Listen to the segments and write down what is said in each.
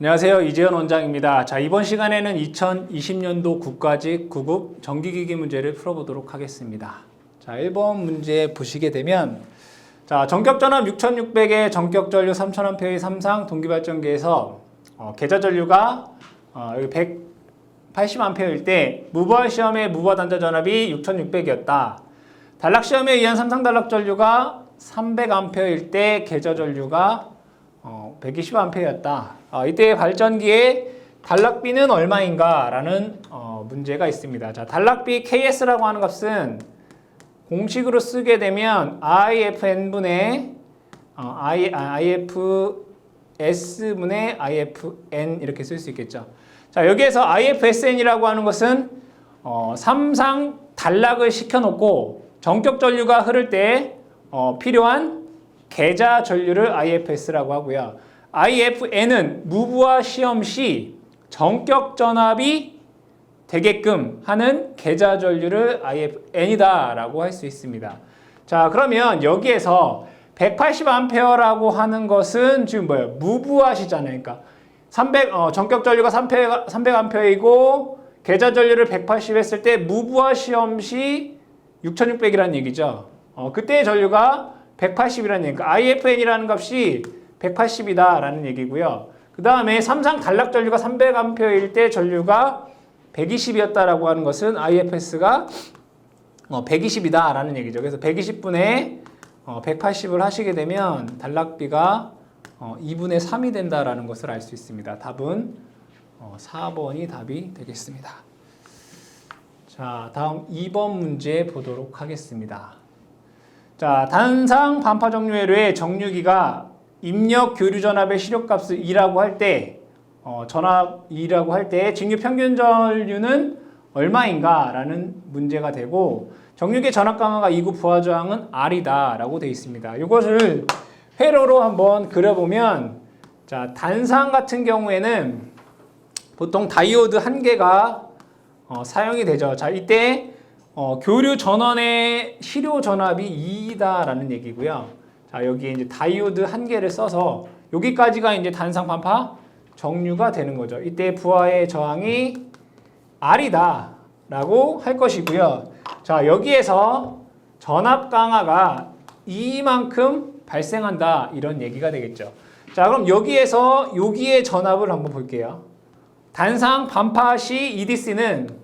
안녕하세요. 이재현 원장입니다. 자, 이번 시간에는 2020년도 국가직 9급 전기기기 문제를 풀어보도록 하겠습니다. 자, 1번 문제 보시게 되면 자, 전격전압 6600에 전격전류 3000A의 삼상 동기발전기에서 계좌전류가 여기 180A일 때 무부하 시험의 무부하 단자 전압이 6600이었다. 단락 시험에 의한 삼상 단락 전류가 300A일 때 계좌 전류가 120A였다. 이때 발전기의 단락비는 얼마인가? 라는 문제가 있습니다. 자, 단락비 KS라고 하는 값은 공식으로 쓰게 되면 IFN분의 IFS분의 IFN 이렇게 쓸 수 있겠죠. 자, 여기에서 IFSN이라고 하는 것은 삼상 단락을 시켜놓고 전격 전류가 흐를 때 필요한 계좌 전류를 IFS라고 하고요. IFN은 무부하 시험 시 전격 전압이 되게끔 하는 계좌 전류를 IFN이다 라고 할 수 있습니다. 자, 그러면 여기에서 180A라고 하는 것은 지금 뭐예요? 무부하시잖아요. 그러니까 전격 전류가 300A이고 계좌 전류를 180 했을 때 무부하 시험 시 6600이라는 얘기죠. 그때의 전류가 180이라는 얘기니까 IFN이라는 값이 180이다 라는 얘기고요. 그 다음에 삼상 단락 전류가 300A일 때 전류가 120이었다라고 하는 것은 IFS가 120이다 라는 얘기죠. 그래서 120분의 180을 하시게 되면 단락비가 2분의 3이 된다라는 것을 알 수 있습니다. 답은 4번이 답이 되겠습니다. 자, 다음 2번 문제 보도록 하겠습니다. 자, 단상 반파 정류회로의 정류기가 입력 교류 전압의 시력값을 2라고 할 때 전압 2라고 할 때 직류 평균 전류는 얼마인가? 라는 문제가 되고 정류기 전압 강화가 2구 부하 저항은 R이다 라고 되어 있습니다. 이것을 회로로 한번 그려보면 자, 단상 같은 경우에는 보통 다이오드 한 개가 사용이 되죠. 자, 이때 교류 전원의 실효 전압이 2다라는 얘기고요. 자, 여기에 이제 다이오드 한 개를 써서 여기까지가 이제 단상 반파 정류가 되는 거죠. 이때 부하의 저항이 R이다라고 할 것이고요. 자, 여기에서 전압 강화가 이만큼 발생한다 이런 얘기가 되겠죠. 자, 그럼 여기의 전압을 한번 볼게요. 단상 반파 시 EDC는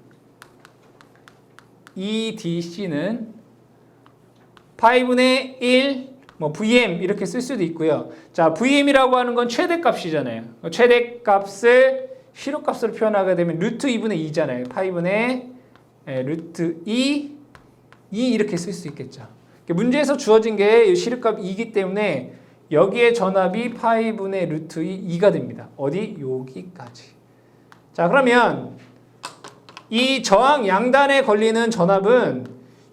5분의 1 VM 이렇게 쓸 수도 있고요. 자, VM이라고 하는 건 최대값이잖아요. 최대값을 실효값으로 표현하게 되면 루트 2분의 2잖아요. 5분의 루트 2 이렇게 쓸 수 있겠죠. 문제에서 주어진 게 실효값 2이기 때문에 여기에 전압이 5분의 루트 2가 됩니다. 어디? 여기까지. 자, 그러면 이 저항 양단에 걸리는 전압은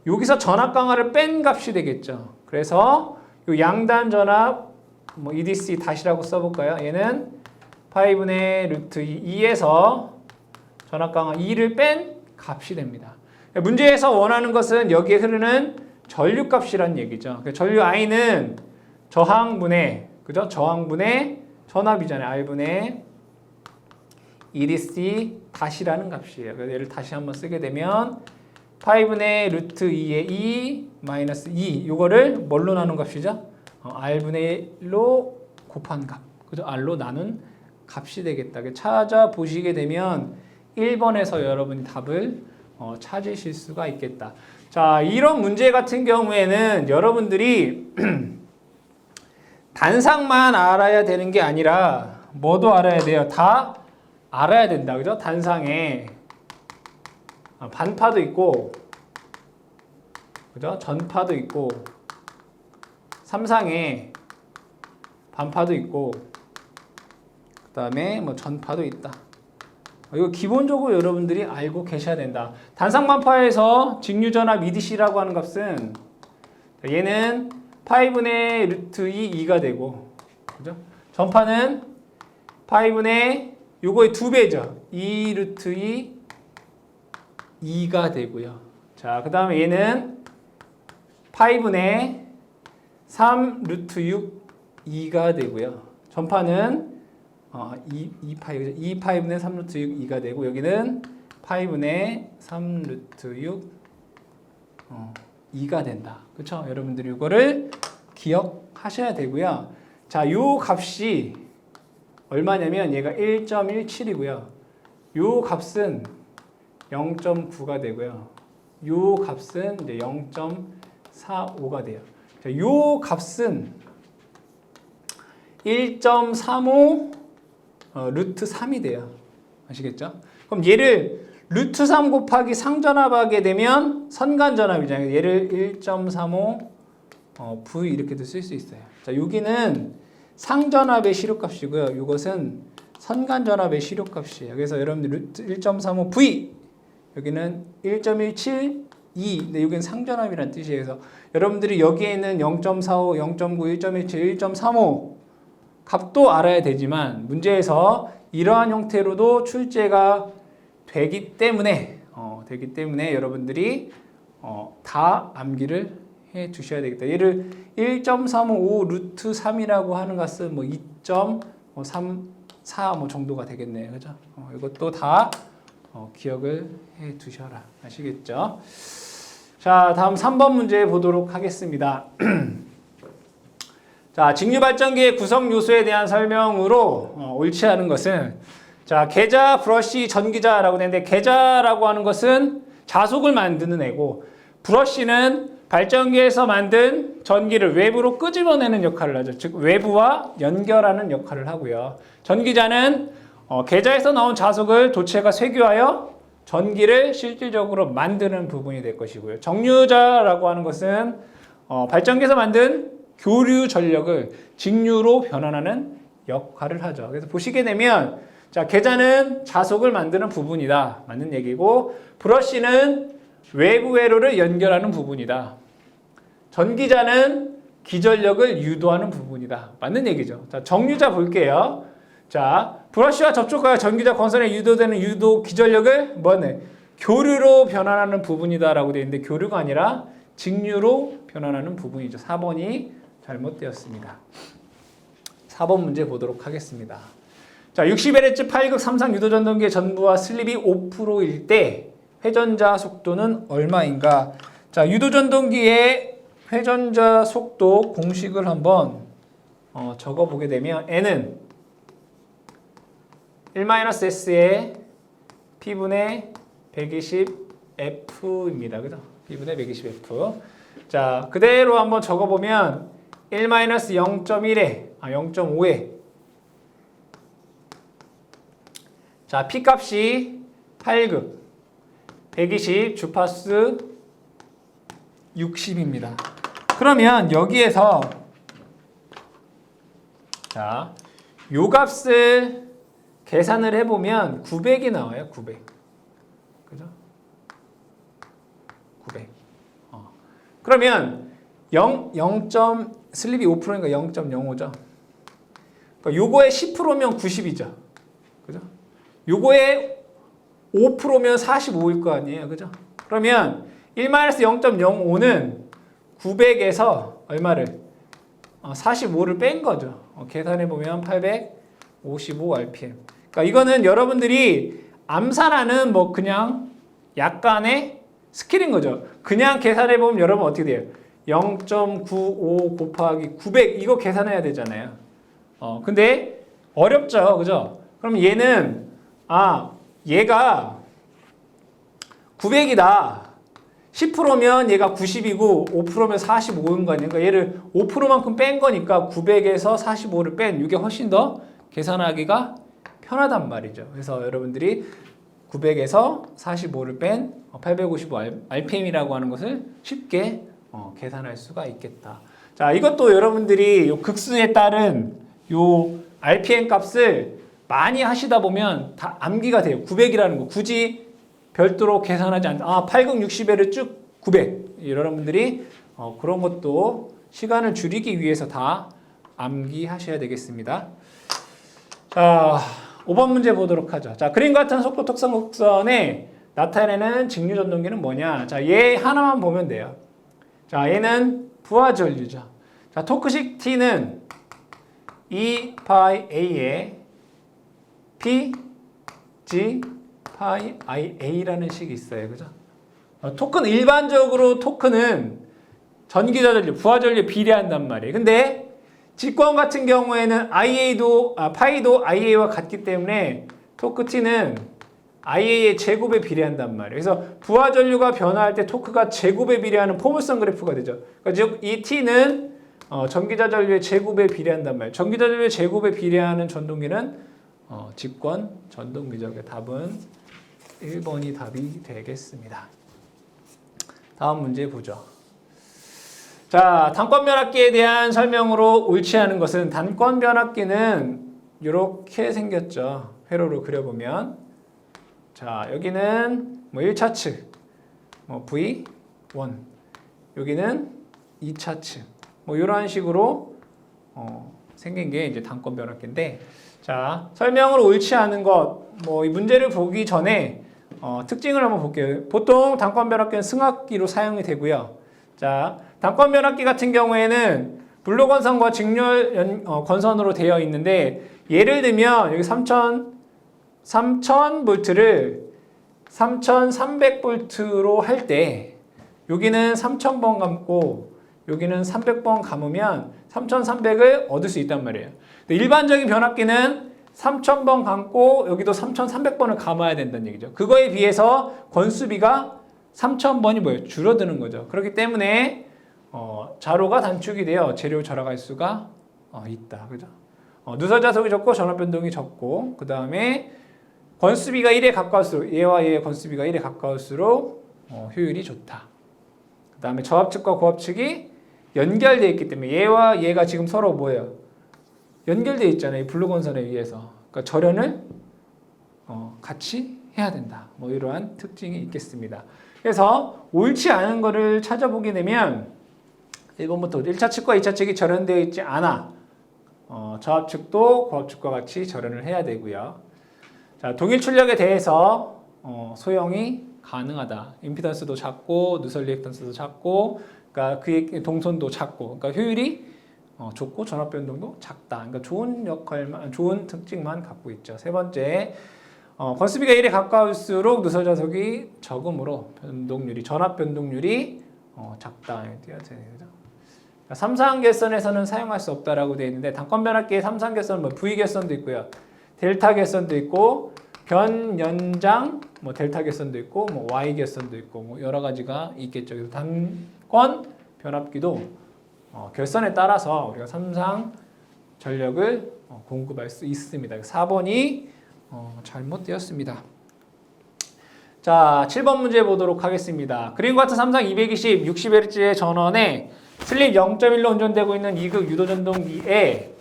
여기서 전압 강화를 뺀 값이 되겠죠. 그래서 이 양단 전압 EDC 다시라고 써볼까요? 얘는 5분의 루트 2에서 전압 강화 2를 뺀 값이 됩니다. 문제에서 원하는 것은 여기에 흐르는 전류 값이란 얘기죠. 전류 I는 저항분의 그죠? 저항분의 전압이잖아요. R분의 EDC 다시라는 값이에요. 그래서 얘를 다시 한번 쓰게 되면 5분의 루트 2의 2 마이너스 2 요거를 뭘로 나눈 값이죠? R분의 1로 곱한 값. 그죠? R로 나눈 값이 되겠다. 찾아보시게 되면 1번에서 여러분이 답을 찾으실 수가 있겠다. 자, 이런 문제 같은 경우에는 여러분들이 단상만 알아야 되는 게 아니라 뭐도 알아야 돼요? 다 알아야 된다. 그죠? 단상에 반파도 있고, 그죠? 전파도 있고, 삼상에 반파도 있고, 그 다음에 전파도 있다. 이거 기본적으로 여러분들이 알고 계셔야 된다. 단상 반파에서 직류 전압 EDC라고 하는 값은 얘는 5분의 루트 2가 되고, 그죠? 전파는 5분의 요거의 2배죠. 2 루트 2가 되고요. 자, 그 다음에 얘는 5분의 3 루트 6 2가 되고요. 전파는 2파이분의 3루트 6 2가 되고 여기는 파이분의 3루트 6 2가 된다. 그렇죠? 여러분들이 이거를 기억하셔야 되고요. 자, 요 값이 얼마냐면 얘가 1.17이고요. 요 값은 0.9가 되고요. 요 값은 이제 0.45가 돼요. 자, 요 값은 1.35 루트 3이 돼요. 아시겠죠? 그럼 얘를 루트 3 곱하기 상전압하게 되면 선간전압이잖아요. 얘를 1.35 V 이렇게도 쓸 수 있어요. 자, 여기는 상전압의 시료값이고요. 이것은 선간전압의 시료값이에요. 그래서 여러분들 루트 1.35 V 여기는 1.172 근데 여기는 상전압이라는 뜻이에요. 그래서 여러분들이 여기에 있는 0.45, 0.9, 1.17, 1.35 값도 알아야 되지만 문제에서 이러한 형태로도 출제가 되기 때문에 여러분들이 다 암기를 해 두셔야 되겠다. 얘를 1.35 루트 3이라고 하는 것은 뭐 2.34 뭐 정도가 되겠네요. 그죠? 이것도 다 기억을 해 두셔라. 아시겠죠? 자, 다음 3번 문제 보도록 하겠습니다. 자, 직류발전기의 구성 요소에 대한 설명으로 옳지 않은 것은 자, 계자, 브러쉬, 전기자라고 되는데 계자라고 하는 것은 자속을 만드는 애고 브러쉬는 발전기에서 만든 전기를 외부로 끄집어내는 역할을 하죠. 즉 외부와 연결하는 역할을 하고요. 전기자는 계자에서 나온 자속을 도체가 쇠교하여 전기를 실질적으로 만드는 부분이 될 것이고요. 정류자라고 하는 것은 발전기에서 만든 교류 전력을 직류로 변환하는 역할을 하죠. 그래서 보시게 되면 자, 계자는 자속을 만드는 부분이다. 맞는 얘기고 브러쉬는 외부 회로를 연결하는 부분이다. 전기자는 기전력을 유도하는 부분이다. 맞는 얘기죠. 자, 정류자 볼게요. 자, 브러쉬와 접촉과 전기자 건선에 유도되는 유도 기전력을 뭐네? 교류로 변환하는 부분이다라고 되어 있는데 교류가 아니라 직류로 변환하는 부분이죠. 4번이 잘못되었습니다. 4번 문제 보도록 하겠습니다. 자, 60Hz 8급 3상 유도전동기의 전부와 슬립이 5%일 때 회전자 속도는 얼마인가? 자, 유도전동기의 회전자 속도 공식을 한번 적어보게 되면 N은 1-S의 P분의 120F입니다. 그죠? P분의 120F. 자, 그대로 한번 적어보면 1-0.1에 0.5에 자, P값이 8급 120 주파수 60입니다. 그러면 여기에서 자, 요 값을 계산을 해보면 900이 나와요. 900. 그죠? 900. 그러면 슬립이 5%니까 0.05죠. 그러니까 요거의 10%면 90이죠. 그죠? 요거의 5%면 45일 거 아니에요. 그죠? 그러면 1-0.05는 900에서 얼마를? 45를 뺀 거죠. 계산해보면 855 rpm. 그러니까 이거는 여러분들이 암산하는 뭐 그냥 약간의 스킬인 거죠. 그냥 계산해보면 여러분 어떻게 돼요? 0.95 곱하기 900 이거 계산해야 되잖아요. 근데 어렵죠. 그죠? 그럼 얘는 얘가 900이다. 10%면 얘가 90이고 5%면 45인 거 아니에요? 그러니까 얘를 5%만큼 뺀 거니까 900에서 45를 뺀 이게 훨씬 더 계산하기가 편하단 말이죠. 그래서 여러분들이 900에서 45를 뺀 855 rpm이라고 하는 것을 쉽게 계산할 수가 있겠다. 자, 이것도 여러분들이 요 극수에 따른 요 rpm 값을 많이 하시다 보면 다 암기가 돼요. 900이라는 거 굳이 별도로 계산하지 않다. 8급 60회를 쭉 900. 여러분들이 그런 것도 시간을 줄이기 위해서 다 암기하셔야 되겠습니다. 자, 5번 문제 보도록 하죠. 자, 그림과 같은 속도 특성 곡선에 나타내는 직류전동기는 뭐냐? 자, 얘 하나만 보면 돼요. 자, 얘는 부하전류죠. 자, 토크식 T는 2파이 A에 P, G, 파이, IA라는 식이 있어요. 그죠? 토큰, 일반적으로 토큰은 전기자전류, 부하전류에 비례한단 말이에요. 근데 직권 같은 경우에는 파이도 IA와 같기 때문에 토크 T는 IA의 제곱에 비례한단 말이에요. 그래서 부하전류가 변화할 때 토크가 제곱에 비례하는 포물선 그래프가 되죠. 그러니까 즉, 이 T는 전기자전류의 제곱에 비례한단 말이에요. 전기자전류의 제곱에 비례하는 전동기는 직권 전동기죠. 답은 1번이 답이 되겠습니다. 다음 문제 보죠. 자, 단권 변압기에 대한 설명으로 옳지 않은 것은 단권 변압기는 이렇게 생겼죠. 회로로 그려보면 자, 여기는 뭐 1차 측 뭐 V1 여기는 2차 측 뭐 이런 식으로 생긴 게 이제 단권 변압기인데 자, 설명으로 옳지 않은 것 뭐 이 문제를 보기 전에 특징을 한번 볼게요. 보통 단권 변압기는 승합기로 사용이 되고요. 자, 단권 변압기 같은 경우에는 블록 건선과 직렬 건선으로 되어 있는데 예를 들면 여기 3000V를 3300V로 할 때 여기는 3000번 감고 여기는 300번 감으면 3300을 얻을 수 있단 말이에요. 근데 일반적인 변압기는 3000번 감고 여기도 3300번을 감아야 된다는 얘기죠. 그거에 비해서 권수비가 3000번이 뭐예요? 줄어드는 거죠. 그렇기 때문에 자로가 단축이 되어 재료 절약할 수가 있다. 그죠? 누설 자석이 적고 전압 변동이 적고 그 다음에 권수비가 1에 가까울수록 얘와 얘의 권수비가 1에 가까울수록 효율이 좋다. 그 다음에 저압측과 고압측이 연결되어 있기 때문에 얘와 얘가 지금 서로 뭐예요? 연결되어 있잖아요. 이 블루건선에 의해서. 그러니까 절연을 같이 해야 된다. 뭐 이러한 특징이 있겠습니다. 그래서 옳지 않은 거를 찾아보게 되면 1번부터 1차 측과 2차 측이 절연되어 있지 않아. 저압측도 고압측과 같이 절연을 해야 되고요. 자, 동일 출력에 대해서 소형이 가능하다. 임피던스도 작고 누설 리액턴스도 작고 그러니까 그의 동선도 작고 그러니까 효율이 좋고 전압 변동도 작다. 그러니까 좋은 역할만 좋은 특징만 갖고 있죠. 세 번째 권수비가 1에 가까울수록 누설 자석이 적음으로 변동률이 전압 변동률이 작다. 삼상 개선에서는 사용할 수 없다라고 되어 있는데 단권 변압기의 삼상 개선은 뭐 V 개선도 있고요. 델타 개선도 있고 변연장 뭐 델타 개선도 있고 뭐 Y 개선도 있고 뭐 여러 가지가 있겠죠. 그래서 단권 변압기도 결선에 따라서 우리가 삼상 전력을 공급할 수 있습니다. 4번이 잘못되었습니다. 자, 7번 문제 보도록 하겠습니다. 그림과 같은 삼상 220, 60Hz의 전원에 슬립 0.1로 운전되고 있는 2극 유도전동기에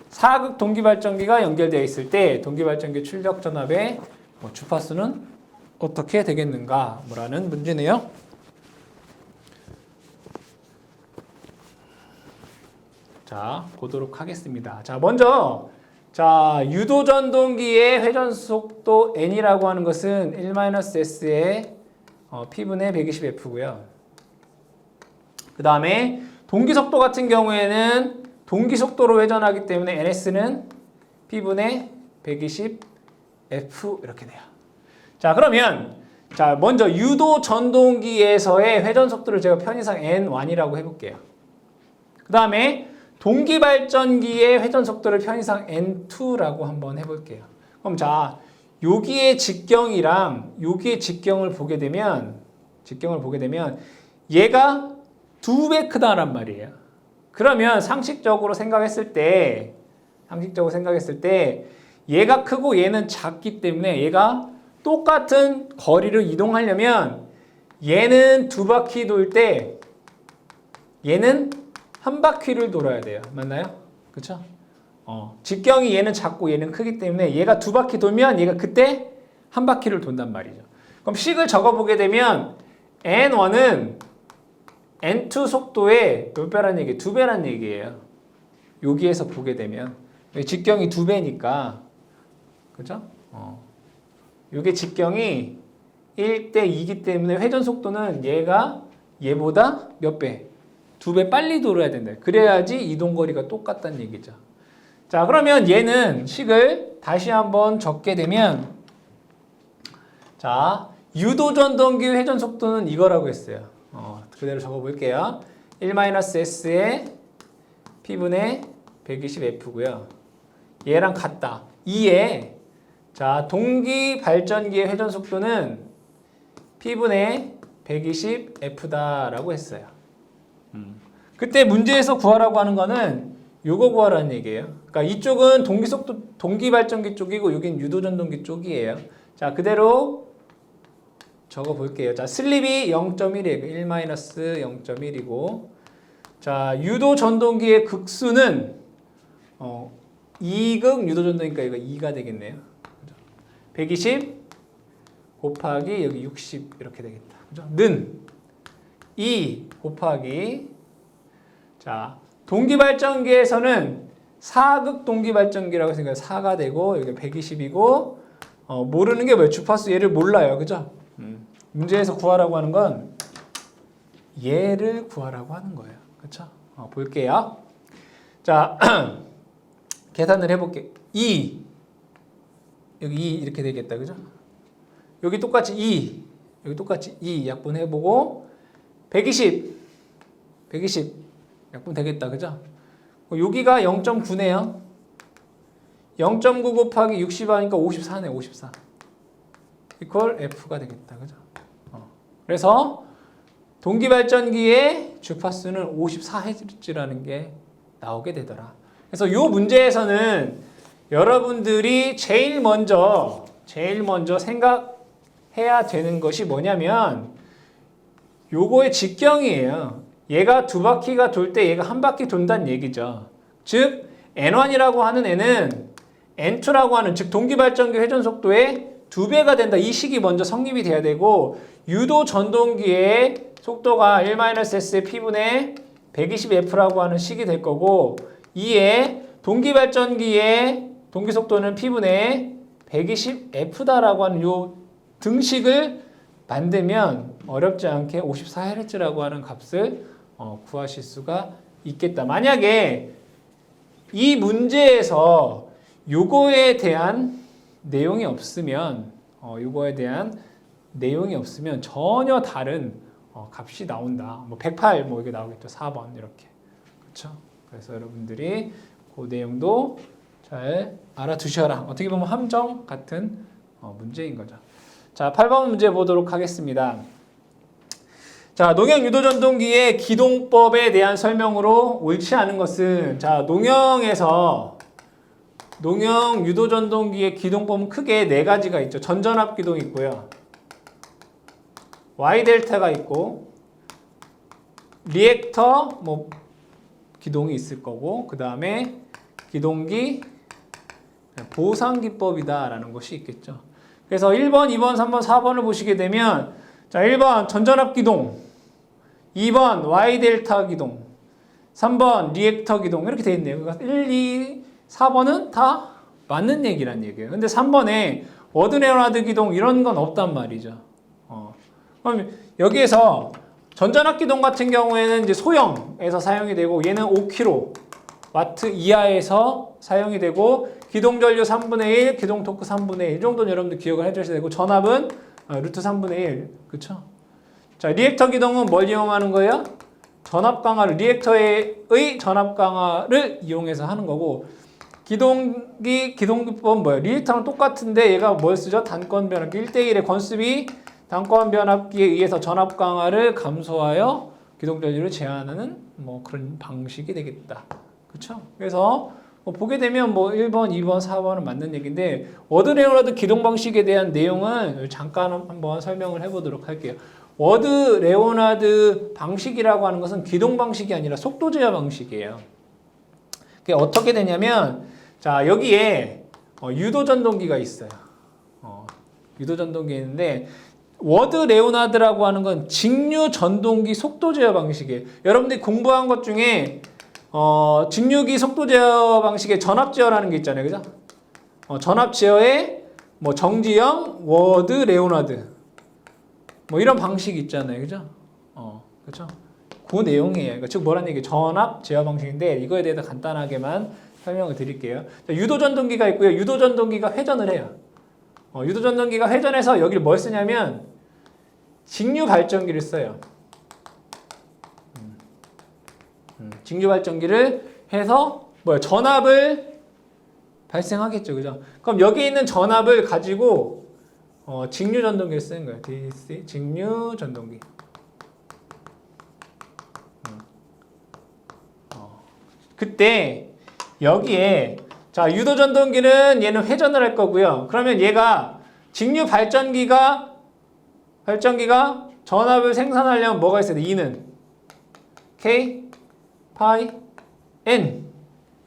4극 동기발전기가 연결되어 있을 때 동기발전기 출력 전압의 주파수는 어떻게 되겠는가? 뭐라는 문제네요. 자, 보도록 하겠습니다. 자, 먼저 유도전동기의 회전속도 n이라고 하는 것은 1-s의 p분의 120F고요. 그 다음에 동기속도 같은 경우에는 동기속도로 회전하기 때문에 ns는 p분의 120F 이렇게 돼요. 자, 그러면 먼저 유도전동기에서의 회전속도를 제가 편의상 n1이라고 해볼게요. 그 다음에 동기발전기의 회전속도를 편의상 n2라고 한번 해볼게요. 그럼 여기의 직경이랑 여기의 직경을 보게 되면 얘가 2배 크다란 말이에요. 그러면 상식적으로 생각했을 때 얘가 크고 얘는 작기 때문에 얘가 똑같은 거리를 이동하려면 얘는 2바퀴 돌 때 얘는 한 바퀴를 돌아야 돼요. 맞나요? 그쵸? 직경이 얘는 작고 얘는 크기 때문에 얘가 2바퀴 돌면 얘가 그때 한 바퀴를 돈단 말이죠. 그럼 식을 적어보게 되면 n1은 n2 속도의 몇 배란 얘기예요? 2배란 얘기예요. 여기에서 보게 되면 직경이 2배니까 그죠? 이게 직경이 1대 2기 때문에 회전 속도는 얘보다 몇 배? 2배 빨리 돌아야 된다. 그래야지 이동 거리가 똑같다는 얘기죠. 자, 그러면 얘는 식을 다시 한번 적게 되면 자, 유도전동기 회전 속도는 이거라고 했어요. 그대로 적어볼게요. 1-s의 p분의 120f고요. 얘랑 같다. 2에 자, 동기 발전기의 회전 속도는 p분의 120f다라고 했어요. 그때 문제에서 구하라고 하는 거는 요거 구하라는 얘기예요. 그러니까 이쪽은 동기 속도, 동기 발전기 쪽이고 여긴 유도전동기 쪽이에요. 자, 그대로 적어 볼게요. 자, 슬립이 0.1이에요. 1-0.1이고. 자, 유도전동기의 극수는 2극 유도전동기니까 이거 2가 되겠네요. 120 곱하기 여기 60 이렇게 되겠다. 그죠? 는 2 곱하기 자, 동기발전기에서는 4극 동기발전기라고 생각해요. 4가 되고 여기 120이고 모르는 게 뭐예요? 주파수 얘를 몰라요. 그죠? 문제에서 구하라고 하는 건 얘를 구하라고 하는 거예요. 그렇죠? 볼게요. 자, 계산을 해볼게요. 2 여기 2 이렇게 되겠다. 그죠? 여기 똑같이 2 여기 똑같이 2 약분해보고 120 약분 되겠다. 그죠? 여기가 0.9네요. 0.9 곱하기 60 하니까 54네. 54 이퀄 F가 되겠다. 그죠? 그래서 동기발전기의 주파수는 54Hz라는 게 나오게 되더라. 그래서 이 문제에서는 여러분들이 제일 먼저 생각해야 되는 것이 뭐냐면 요거의 직경이에요. 얘가 두 바퀴가 돌 때 얘가 한 바퀴 돈다는 얘기죠. 즉 N1이라고 하는 애는 N2라고 하는 즉 동기발전기 회전 속도의 2배가 된다. 이 식이 먼저 성립이 돼야 되고 유도 전동기의 속도가 1-s의 p분의 120f라고 하는 식이 될 거고 이에 동기발전기의 동기속도는 p분의 120f다라고 하는 요 등식을 만들면 어렵지 않게 54Hz라고 하는 값을 구하실 수가 있겠다. 만약에 이 문제에서 요거에 대한 내용이 없으면 전혀 다른 값이 나온다. 뭐 108 뭐 이게 나오겠죠. 4번 이렇게. 그렇죠? 그래서 여러분들이 그 내용도 잘 알아두셔라. 어떻게 보면 함정 같은 문제인 거죠. 자, 8번 문제 보도록 하겠습니다. 자, 농형 유도전동기의 기동법에 대한 설명으로 옳지 않은 것은 자, 농형 유도전동기의 기동법은 크게 네 가지가 있죠. 전전압 기동이 있고요. Y 델타가 있고 리액터 기동이 있을 거고 그 다음에 기동기 보상 기법이다라는 것이 있겠죠. 그래서 1번, 2번, 3번, 4번을 보시게 되면 자, 1번 전전압 기동, 2번 Y 델타 기동, 3번 리액터 기동 이렇게 돼 있네요. 그러니까 1, 2, 4번은 다 맞는 얘기란 얘기예요. 근데 3번에 워드 레오나드 기동 이런 건 없단 말이죠. 그럼 여기에서 전전압 기동 같은 경우에는 이제 소형에서 사용이 되고 얘는 5kW 이하에서 사용이 되고 기동 전류 3분의 1, 기동 토크 3분의 1 이 정도는 여러분들 기억을 해주셔야 되고 전압은 루트 3분의 1 그쵸? 자, 리액터 기동은 뭘 이용하는 거예요? 전압 강화를 리액터의 전압 강화를 이용해서 하는 거고 기동기법은 뭐예요? 리액터랑 똑같은데 얘가 뭘 쓰죠? 단권 변압기 1대1의 권수비 단권 변압기에 의해서 전압 강화를 감소하여 기동 전류를 제한하는 그런 방식이 되겠다. 그렇죠? 그래서 보게 되면 1번, 2번, 4번은 맞는 얘기인데 워드 레오나드 기동 방식에 대한 내용은 잠깐 한번 설명을 해보도록 할게요. 워드 레오나드 방식이라고 하는 것은 기동 방식이 아니라 속도 제어 방식이에요. 그게 어떻게 되냐면 자, 여기에 유도 전동기가 있어요. 유도 전동기 있는데 워드 레오나드라고 하는 건 직류 전동기 속도 제어 방식이에요. 여러분들이 공부한 것 중에 직류기 속도 제어 방식에 전압 제어라는 게 있잖아요. 그죠? 전압 제어의 정지형 워드 레오나드 이런 방식이 있잖아요. 그죠? 그렇죠? 그 내용이에요. 그러니까 즉 뭐라는 얘기예요? 전압 제어 방식인데 이거에 대해서 간단하게만 설명을 드릴게요. 자, 유도전동기가 있고요. 유도전동기가 회전을 해요. 유도전동기가 회전해서 여기를 뭘 쓰냐면 직류발전기를 써요. 직류발전기를 해서 전압을 발생하겠죠, 그죠? 그럼 여기 있는 전압을 가지고 직류전동기를 쓰는 거예요. DC 직류전동기. 그때 여기에 자 유도전동기는 얘는 회전을 할 거고요. 그러면 얘가 직류발전기가 전압을 생산하려면 뭐가 있어야 돼? E는 K 파이 N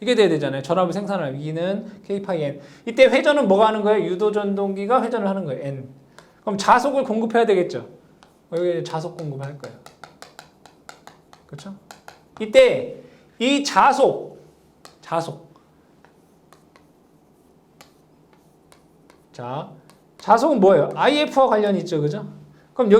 이게 돼야 되잖아요. 전압을 생산하려면 E는 K 파이 N. 이때 회전은 뭐가 하는 거예요? 유도전동기가 회전을 하는 거예요. N. 그럼 자속을 공급해야 되겠죠. 여기 자속 공급할 거예요. 그렇죠? 이때 이 자속. 자, 자속은 뭐예요? IF와 관련이 있죠, 그죠? 그럼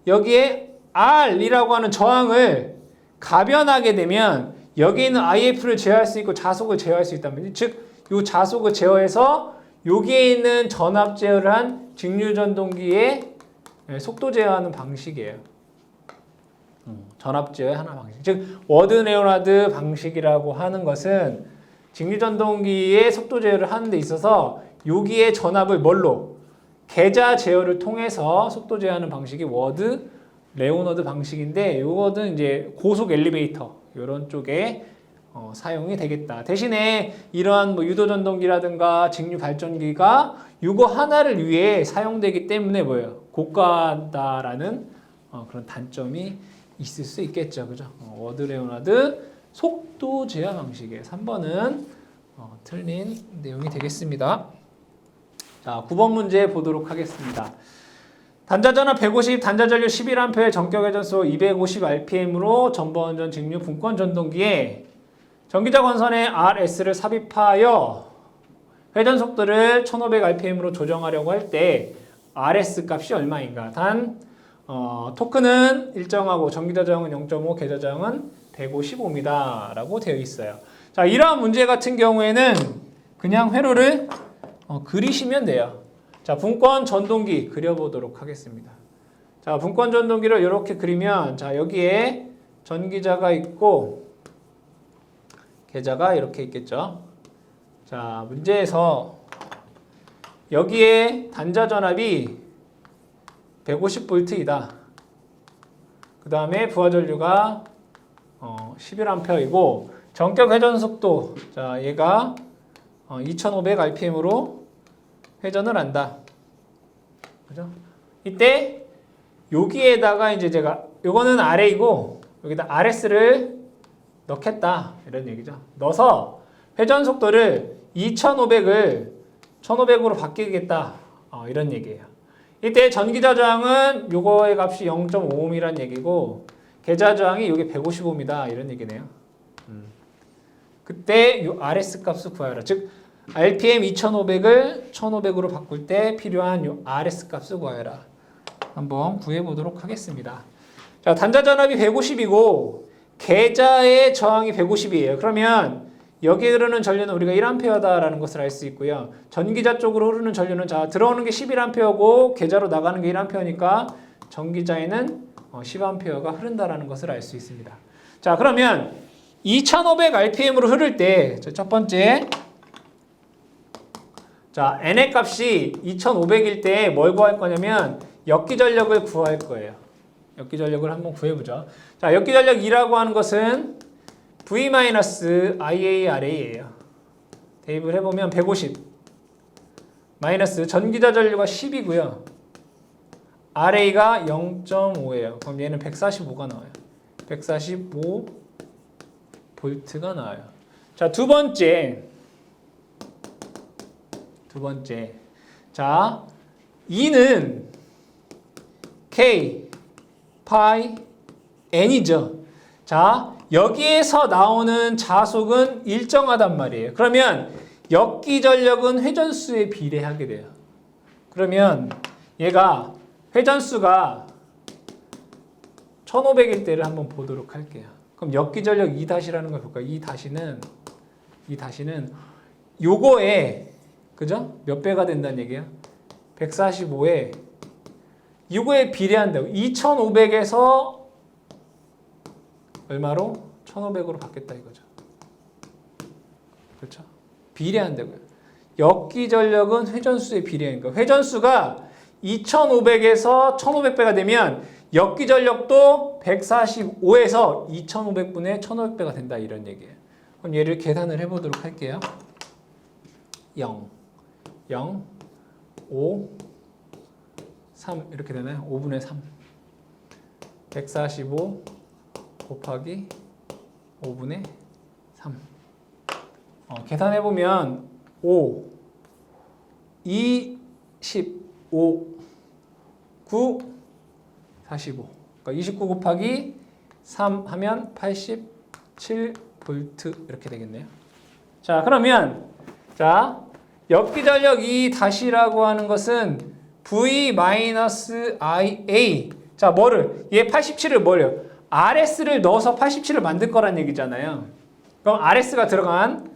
여기에 R이라고 하는 저항을 가변하게 되면 여기 있는 IF를 제어할 수 있고 자속을 제어할 수 있단 말이죠. 즉, 이 자속을 제어해서 여기에 있는 전압 제어를 한 직류전동기의 속도 제어하는 방식이에요. 전압 제어의 하나 방식. 즉, 워드-레오나드 방식이라고 하는 것은 직류전동기의 속도 제어를 하는 데 있어서 여기에 전압을 뭘로? 계자 제어를 통해서 속도 제어하는 방식이 워드-레오나드 방식인데 이거는 이제 고속 엘리베이터 이런 쪽에 사용이 되겠다. 대신에 이러한 유도전동기라든가 직류발전기가 이거 하나를 위해 사용되기 때문에 뭐예요? 고가다라는 그런 단점이 있을 수 있겠죠. 그죠? 워드-레오나드 속도 제어 방식이에요. 3번은 틀린 내용이 되겠습니다. 자, 9번 문제 보도록 하겠습니다. 단자전압 150, 단자전류 11A, 전격회전소 250rpm으로 전번전 직류 분권 전동기에 전기자 권선에 RS를 삽입하여 회전 속도를 1500rpm으로 조정하려고 할 때 RS 값이 얼마인가? 토크는 일정하고 전기자 저항은 0.5, 계자 저항은 155입니다. 라고 되어 있어요. 자, 이러한 문제 같은 경우에는 그냥 회로를 그리시면 돼요. 자, 분권 전동기 그려보도록 하겠습니다. 자, 분권 전동기를 이렇게 그리면 자, 여기에 전기자가 있고 계자가 이렇게 있겠죠. 자, 문제에서 여기에 단자 전압이 150V이다. 그 다음에 부하 전류가 11A이고 전격 회전 속도 자, 얘가 2500rpm으로 회전을 한다. 그죠? 이때 여기에다가 이제 제가 요거는 RA이고 여기다 RS를 넣겠다. 이런 얘기죠. 넣어서 회전 속도를 2500을 1500으로 바뀌겠다. 이런 얘기예요. 이때 전기자 저항은 요거의 값이 0.5ohm이란 얘기고 계자 저항이 요게 155ohm이다. 이런 얘기네요. 그때 요 RS 값을 구하라. 즉 RPM 2500을 1500으로 바꿀 때 필요한 요 RS 값을 구하라. 한번 구해 보도록 하겠습니다. 자, 단자 전압이 150이고 계자의 저항이 150이에요. 그러면 여기에 흐르는 전류는 우리가 1A다라는 것을 알 수 있고요. 전기자 쪽으로 흐르는 전류는 자, 들어오는 게 11A고 계자로 나가는 게 1A니까 전기자에는 10A가 흐른다라는 것을 알 수 있습니다. 자, 그러면 2500rpm으로 흐를 때 첫 번째 자, N의 값이 2500일 때 뭘 구할 거냐면 역기전력을 구할 거예요. 역기전력을 한번 구해보죠. 자, 역기전력 2라고 하는 것은 V-IARA예요. 대입을 해보면 150 마이너스 전기자 전류가 10이고요. RA가 0.5예요. 그럼 얘는 145가 나와요. 145V가 나와요. 자, 두 번째. 자, E는 K, 파이, N이죠. 자, 여기에서 나오는 자속은 일정하단 말이에요. 그러면 역기전력은 회전수에 비례하게 돼요. 그러면 얘가 회전수가 1500일 때를 한번 보도록 할게요. 그럼 역기전력 2-라는 걸 볼까요? 2-는 이 다시는 요거에 그죠? 몇 배가 된다는 얘기야? 145에 이거에 비례한다고. 2500에서 얼마로? 1500으로 바뀌었다 이거죠. 그렇죠? 비례한다고요. 역기전력은 회전수에 비례하니까 회전수가 2500에서 1500배가 되면 역기전력도 145에서 2500분의 1500배가 된다 이런 얘기예요. 그럼 얘를 계산을 해보도록 할게요. 0, 0, 5, 3 이렇게 되나요? 5분의 3 145 곱하기 5분의 3 계산해보면 5, 2, 15, 9, 45 그러니까 29 곱하기 3 하면 87V 이렇게 되겠네요. 자 그러면 자 역기전력 E 다시라고 하는 것은 V-IA 자 뭐를 얘 87을 뭐래요? RS를 넣어서 87을 만들 거란 얘기잖아요. 그럼 RS가 들어간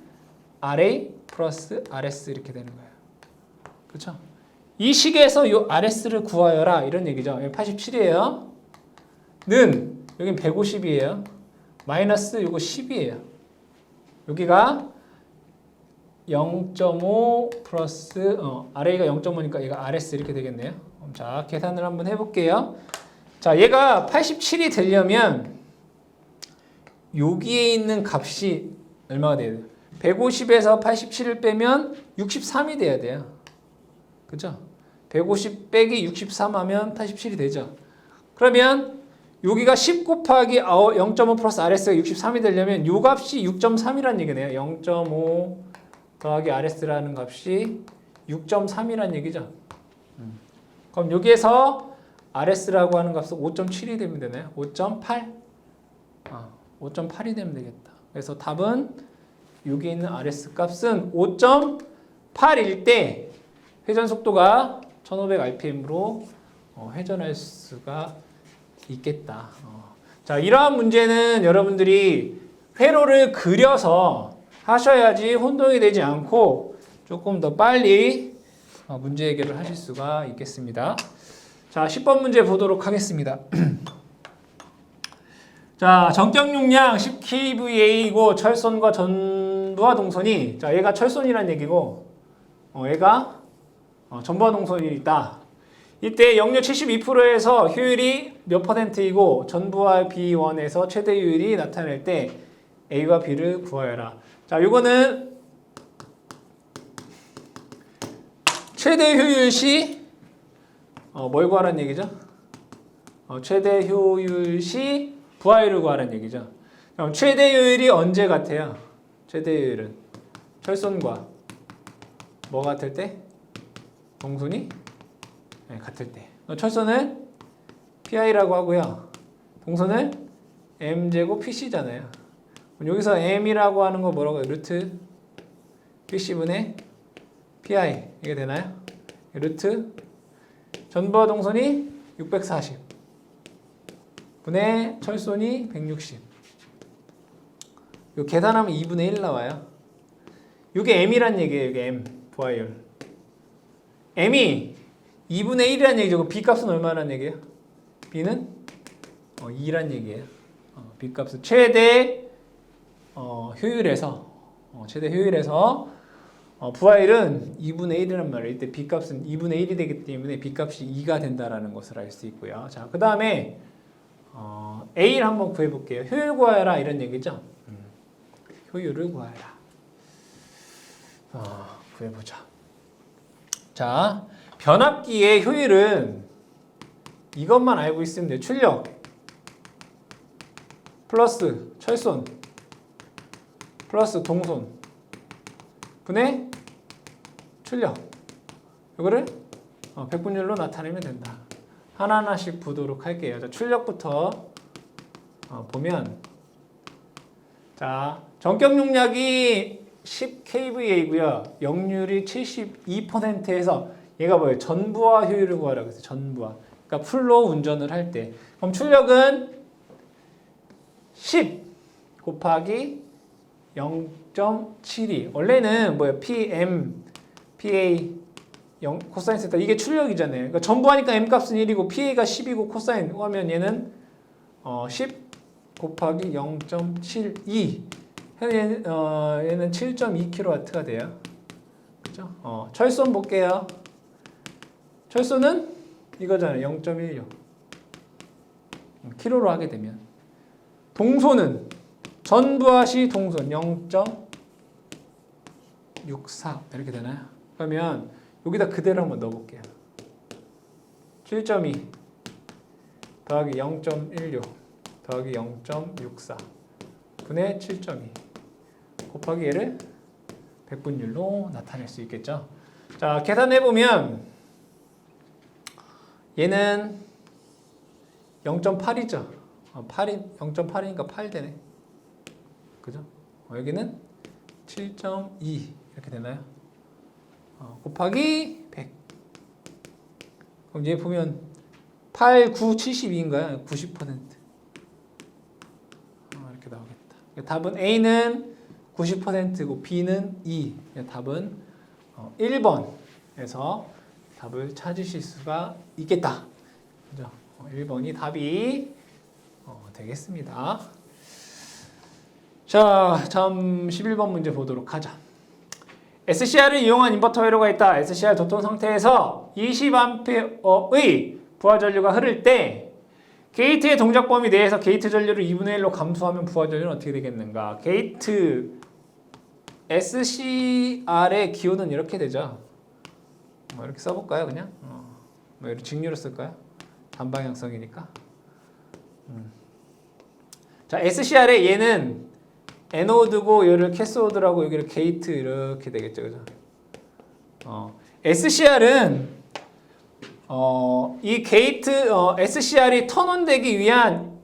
RA 플러스 RS 이렇게 되는 거예요. 그렇죠? 이 식에서 요 RS를 구하여라 이런 얘기죠. 87이에요. 는 여긴 150이에요. 마이너스 요거 10이에요. 여기가 0.5 플러스 RA가 0.5니까 얘가 RS 이렇게 되겠네요. 자 계산을 한번 해볼게요. 자 얘가 87이 되려면 여기에 있는 값이 얼마가 돼야 돼요? 150에서 87을 빼면 63이 돼야 돼요. 그죠? 150 빼기 63 하면 87이 되죠. 그러면 여기가 10 곱하기 0.5 플러스 RS가 63이 되려면 요 값이 6.3이라는 얘기네요. 0.5 더하기 RS라는 값이 6.3이라는 얘기죠. 그럼 여기에서 RS라고 하는 값은 5.7이 되면 되나요? 5.8? 5.8이 되면 되겠다. 그래서 답은 여기 있는 RS 값은 5.8일 때 회전 속도가 1500rpm으로 회전할 수가 있겠다. 자, 이러한 문제는 여러분들이 회로를 그려서 하셔야지 혼동이 되지 않고 조금 더 빨리 문제 해결을 하실 수가 있겠습니다. 자, 10번 문제 보도록 하겠습니다. 자, 전격 용량 10kVA이고 철선과 전부와 동선이 자, 얘가 철선이란 얘기고 얘가 전부와 동선이 있다. 이때 역류 72%에서 효율이 몇 %이고 전부와 B1에서 최대 효율이 나타낼 때 A와 B를 구하여라. 자, 요거는 최대 효율 시 뭘 구하라는 얘기죠? 최대 효율 시 부하율을 구하라는 얘기죠. 그럼 최대 효율이 언제 같아요? 최대 효율은 철선과 뭐 같을 때? 동선이 네, 같을 때. 철선은 PI라고 하고요. 동선은 M제곱 PC잖아요. 여기서 M이라고 하는 거 뭐라고 해요? 루트 PC분의 PI 이게 되나요? 루트 전부와 동선이 640 분의 철선이 160 요 계산하면 2분의 1 나와요. 이게 M이란 얘기예요. 이게 M 부하율 M이 2분의 1이란 얘기죠. B값은 얼마란 얘기예요? B는 2란 얘기예요. B값은 최대 효율에서 최대 효율에서 부하율은 2분의 1이란 말이에요. 이때 B값은 2분의 1이 되기 때문에 B값이 2가 된다라는 것을 알 수 있고요. 자, 그 다음에 A를 한번 구해볼게요. 효율 구하여라 이런 얘기죠. 효율을 구하여라. 구해보자. 자, 변압기의 효율은 이것만 알고 있으면 돼요. 출력 플러스 철선 플러스 동선 분의 출력 이거를 백분율로 나타내면 된다. 하나하나씩 보도록 할게요. 자, 출력부터 보면 자, 전격 용량이 10kVA이고요. 역률이 72%에서 얘가 뭐예요? 전부하 효율을 구하라고 했어요. 전부하. 그러니까 풀로 운전을 할 때. 그럼 출력은 10 곱하기 0.72. 원래는 뭐야? PM, PA 0 코사인 세타 이게 출력이잖아요. 그러니까 전부 하니까 m 값은 1이고 PA가 10이고 코사인 하면 얘는 10 곱하기 0.72. 얘는 7.2kW가 돼요. 그죠? 철소는 볼게요. 철소는 이거잖아요. 0.16. 킬로로 하게 되면. 동소는 전부하시 동소는 0.64 이렇게 되나요? 그러면 여기다 그대로 한번 넣어볼게요. 7.2 더하기 0.16 더하기 0.64 분의 7.2 곱하기 얘를 백분율로 나타낼 수 있겠죠. 자, 계산해보면 얘는 0.8이죠. 0.8이니까 8 되네. 그죠? 여기는 7.2 이렇게 되나요? 곱하기 100. 그럼 이제 보면 8, 9, 72인가요? 90%. 이렇게 나오겠다. 답은 A는 90%고 B는 2. 답은 1번에서 답을 찾으실 수가 있겠다. 그죠? 1번이 답이 되겠습니다. 자, 다음 11번 문제 보도록 하자. SCR을 이용한 인버터 회로가 있다. SCR 도통 상태에서 20A의 부하 전류가 흐를 때 게이트의 동작 범위 내에서 게이트 전류를 2분의 1로 감소하면 부하 전류는 어떻게 되겠는가? 게이트 SCR의 기호는 이렇게 되죠. 이렇게 써볼까요? 그냥 이렇게 직류로 쓸까요? 단방향성이니까. 자, SCR의 얘는 에노드고 얘를 캐소드라고 여기를 게이트 이렇게 되겠죠, 그죠? SCR은 이 게이트 SCR이 턴온되기 위한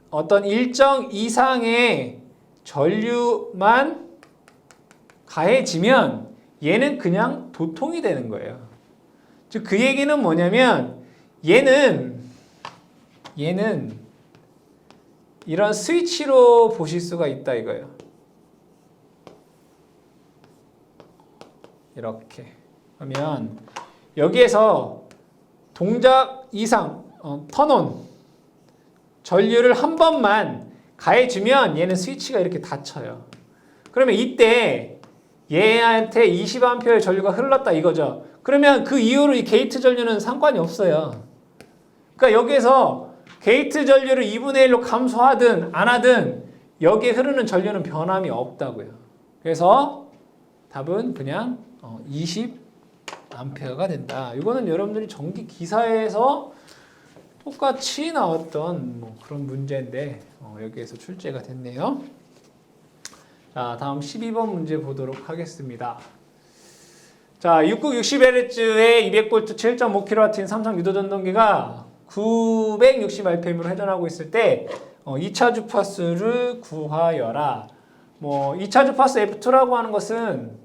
어떤 일정 이상의 전류만 가해지면 얘는 그냥 도통이 되는 거예요. 즉 그 얘기는 뭐냐면 얘는 이런 스위치로 보실 수가 있다 이거예요. 이렇게 하면 여기에서 동작 이상 턴온 전류를 한 번만 가해주면 얘는 스위치가 이렇게 닫혀요. 그러면 이때 얘한테 20A의 전류가 흘렀다 이거죠. 그러면 그 이후로 이 게이트 전류는 상관이 없어요. 그러니까 여기에서 게이트 전류를 2분의 1로 감소하든 안 하든 여기에 흐르는 전류는 변함이 없다고요. 그래서 답은 그냥 20A가 된다. 이거는 여러분들이 전기 기사에서 똑같이 나왔던 그런 문제인데 여기에서 출제가 됐네요. 자, 다음 12번 문제 보도록 하겠습니다. 자, 6960Hz의 200V 7.5kW인 삼성 유도전동기가 960rpm으로 회전하고 있을 때 2차 주파수를 구하여라. 2차 주파수 F2라고 하는 것은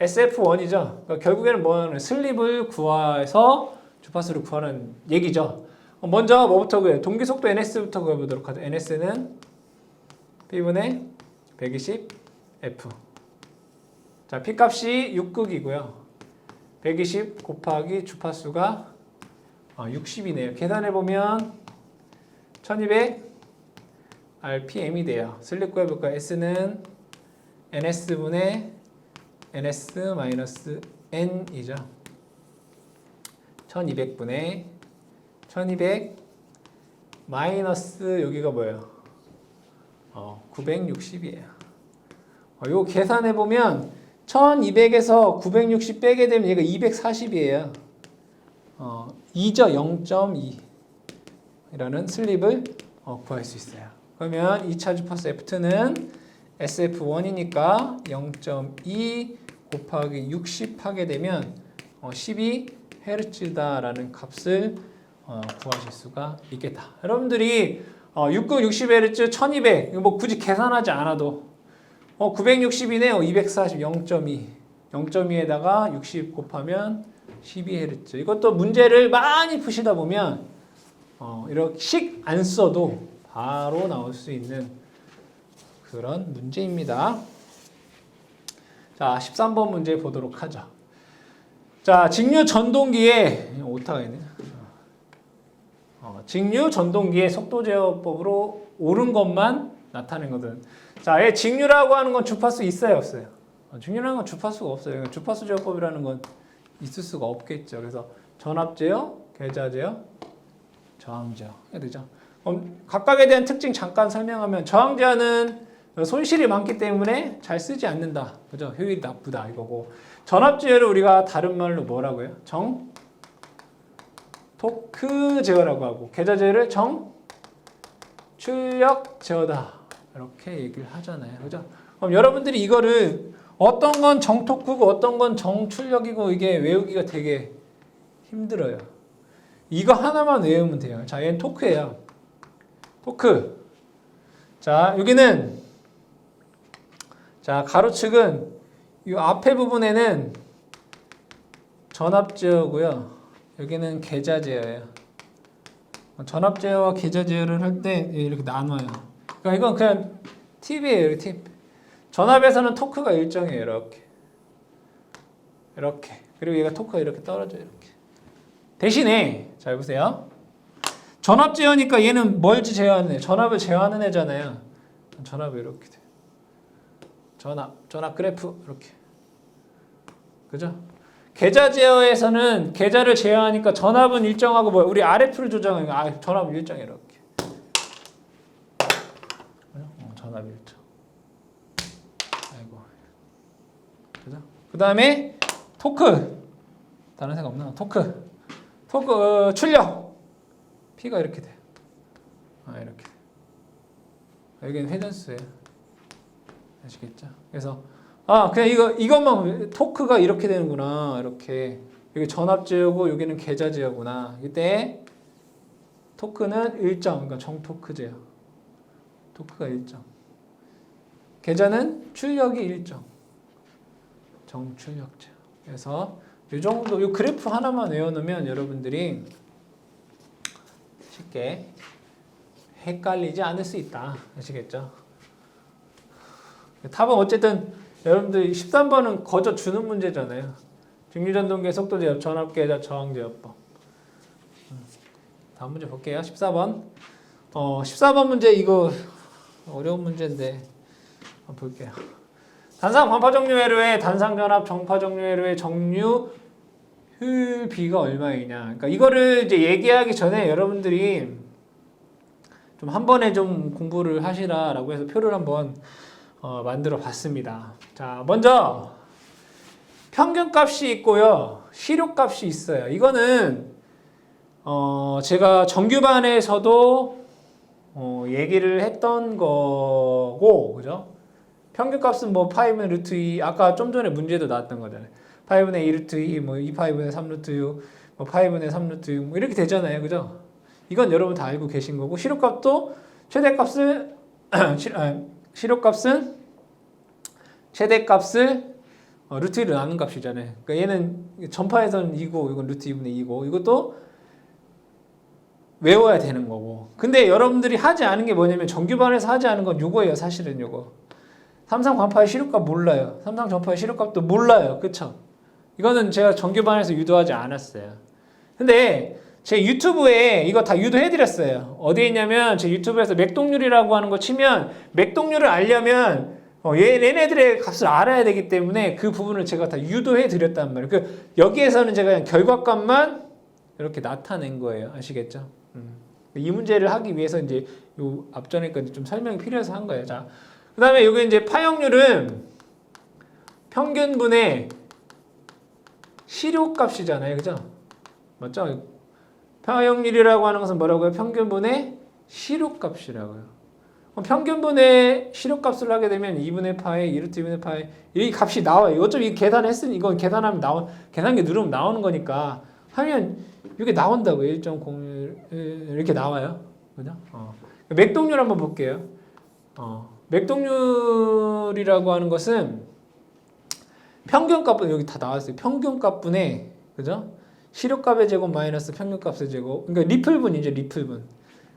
SF1이죠. 그러니까 결국에는 뭐냐면 슬립을 구해서 주파수를 구하는 얘기죠. 먼저 뭐부터 구해요? 동기속도 NS부터 구해보도록 하죠. NS는 P분의 120F. 자, P값이 6극이고요. 120 곱하기 주파수가 60이네요. 계산해보면 1200 RPM이 돼요. 슬립 구해볼까요? S는 NS분의 NS-N이죠. 1200분의 1200 마이너스 여기가 뭐예요? 960이에요. 이거 계산해보면 1200에서 960 빼게 되면 얘가 240이에요. 2죠. 0.2 이라는 슬립을 구할 수 있어요. 그러면 2차 주파수 F2는 SF1이니까 0.2 곱하기 60 하게 되면 12Hz다라는 값을 구하실 수가 있겠다. 여러분들이 6960Hz 1200 이거 굳이 계산하지 않아도 960이네요. 240 0.2 0.2에다가 60 곱하면 12Hz. 이것도 문제를 많이 푸시다 보면 이렇게 식 안 써도 바로 나올 수 있는 그런 문제입니다. 자, 13번 문제 보도록 하죠. 자, 직류 전동기에 오타가 있네. 직류 전동기의 속도 제어법으로 옳은 것만 나타낸 거든. 자, 얘 직류라고 하는 건 주파수 있어요, 없어요? 직류라는 건 주파수가 없어요. 주파수 제어법이라는 건 있을 수가 없겠죠. 그래서 전압 제어, 계좌 제어, 저항 제어 해야 되죠. 각각에 대한 특징 잠깐 설명하면 저항 제어는 손실이 많기 때문에 잘 쓰지 않는다. 그죠? 효율이 나쁘다 이거고. 전압 제어를 우리가 다른 말로 뭐라고 해요? 토크 제어라고 하고 계좌 제어를 출력 제어다. 이렇게 얘기를 하잖아요. 그죠? 그럼 여러분들이 이거를 어떤 건 정토크고 어떤 건 정출력이고 이게 외우기가 되게 힘들어요. 이거 하나만 외우면 돼요. 자, 얘는 토크예요. 토크. 자, 여기는 자, 가로축은 이 앞에 부분에는 전압 제어고요. 여기는 계좌 제어예요. 전압 제어와 계좌 제어를 할 때 이렇게 나눠요. 그러니까 이건 그냥 팁이에요, 팁. 전압에서는 토크가 일정해요, 이렇게. 이렇게. 그리고 얘가 토크가 이렇게 떨어져요, 이렇게. 대신에 잘 보세요. 전압 제어니까 얘는 뭘 제어하는 애? 전압을 제어하는 애잖아요. 전압이 이렇게 돼. 전압 그래프 이렇게. 그죠? 계좌 제어에서는 계좌를 제어하니까 전압은 일정하고 뭐 우리 RF를 조정하니까 전압은 일정해 이렇게. 전압 일정. 아이고. 그죠? 그다음에 토크. 다른 생각 없나? 토크 출력. P가 이렇게 돼. 이렇게. 여기는 회전수예요. 아시겠죠? 그래서 그냥 이것만 토크가 이렇게 되는구나. 이렇게. 여기 전압 제어고 여기는 계좌 제어구나. 이때 토크는 일정. 그러니까 정토크 제어. 토크가 일정. 계좌는 출력이 일정. 정출력 제어. 그래서 이 정도 이 그래프 하나만 외워놓으면 여러분들이 쉽게 헷갈리지 않을 수 있다. 아시겠죠? 답은 어쨌든 여러분들 13번은 거저 주는 문제잖아요. 직류전동기의 속도 제어, 전압 계좌, 저항 제어법. 다음 문제 볼게요. 14번. 14번 문제 이거 어려운 문제인데 한번 볼게요. 단상 반파 정류 회로의 단상 전압 정파 정류 회로의 정류 효율비가 얼마이냐. 그러니까 이거를 이제 얘기하기 전에 여러분들이 좀 한 번에 좀 공부를 하시라라고 해서 표를 한번 만들어 봤습니다. 자, 먼저 평균값이 있고요. 실효값이 있어요. 이거는 제가 정규반에서도 얘기를 했던 거고, 그죠? 평균값은 뭐 파이분의 루트 2, 아까 좀 전에 문제도 나왔던 거잖아요. 파이분의 2 루트 2, 뭐 2 파이분의 3 루트 6, 뭐 파이분의 3 루트 6, 뭐 이렇게 되잖아요, 그죠? 이건 여러분 다 알고 계신 거고, 실효값도 최대값을 실효값은 최대값을 루트 1로 나눈 값이잖아요. 그러니까 얘는 전파에서는 2고, 이건 루트 2분의 2고, 이것도 외워야 되는 거고. 근데 여러분들이 하지 않은 게 뭐냐면 정규반에서 하지 않은 건 요거예요, 사실은 요거. 삼상 관파의 실효값 몰라요. 삼상 전파의 실효값도 몰라요. 그쵸? 이거는 제가 정규반에서 유도하지 않았어요. 근데 제 유튜브에 이거 다 유도해드렸어요. 어디에 있냐면 제 유튜브에서 맥동률이라고 하는 거 치면 맥동률을 알려면 얘네들의 값을 알아야 되기 때문에 그 부분을 제가 다 유도해드렸단 말이에요. 여기에서는 제가 그냥 결과값만 이렇게 나타낸 거예요. 아시겠죠? 이 문제를 하기 위해서 이제 요 앞전에 거지 좀 설명이 필요해서 한 거예요. 자, 그 다음에 여기 이제 파형률은 평균분의 실효값이잖아요. 그죠? 맞죠? 파형률이라고 하는 것은 뭐라고요? 평균분의 실효값이라고요. 그럼 평균분의 실효값을 하게 되면 2분의 파이, 2루트 2분의 파이 이 값이 나와요. 어차피 계산했으니 이건 계산하면 계산기 누르면 나오는 거니까 하면 이게 나온다고요. 1.01 이렇게 나와요. 그죠? 맥동률 한번 볼게요. 맥동률이라고 하는 것은 평균값분 여기 다 나왔어요. 평균값분의 그죠? 실효값의 제곱 마이너스 평균값의 제곱. 그러니까 리플분이죠, 리플분.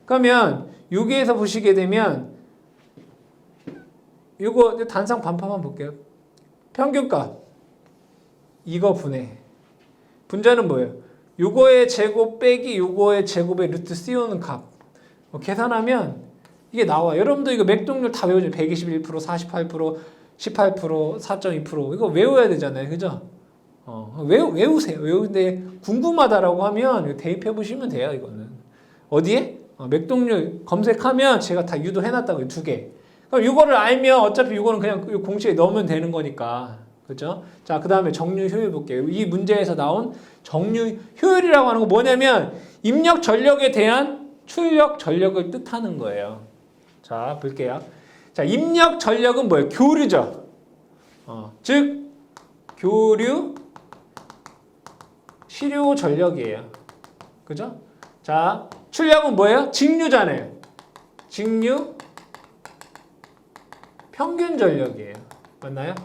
그러면 여기에서 보시게 되면 이거 단상 반파만 볼게요. 평균값 이거 분자는 뭐예요? 요거의 제곱 빼기 요거의 제곱의 루트 씌우는 값 계산하면 이게 나와. 여러분도 이거 맥동률 다 외우죠. 121%, 48%, 18%, 4.2% 이거 외워야 되잖아요. 그죠? 외우세요. 외우는데 궁금하다라고 하면 대입해 보시면 돼요. 이거는 어디에? 맥동률 검색하면 제가 다 유도해 놨다고요. 2개. 그럼 이거를 알면 어차피 이거는 그냥 공식에 넣으면 되는 거니까. 그죠? 자, 그 다음에 정류 효율 볼게요. 이 문제에서 나온 정류 효율이라고 하는 거 뭐냐면 입력 전력에 대한 출력 전력을 뜻하는 거예요. 자, 볼게요. 자, 입력 전력은 뭐예요? 교류죠. 즉 교류 시료 전력이에요. 그죠? 자, 출력은 뭐예요? 직류잖아요. 직류 평균 전력이에요. 맞나요?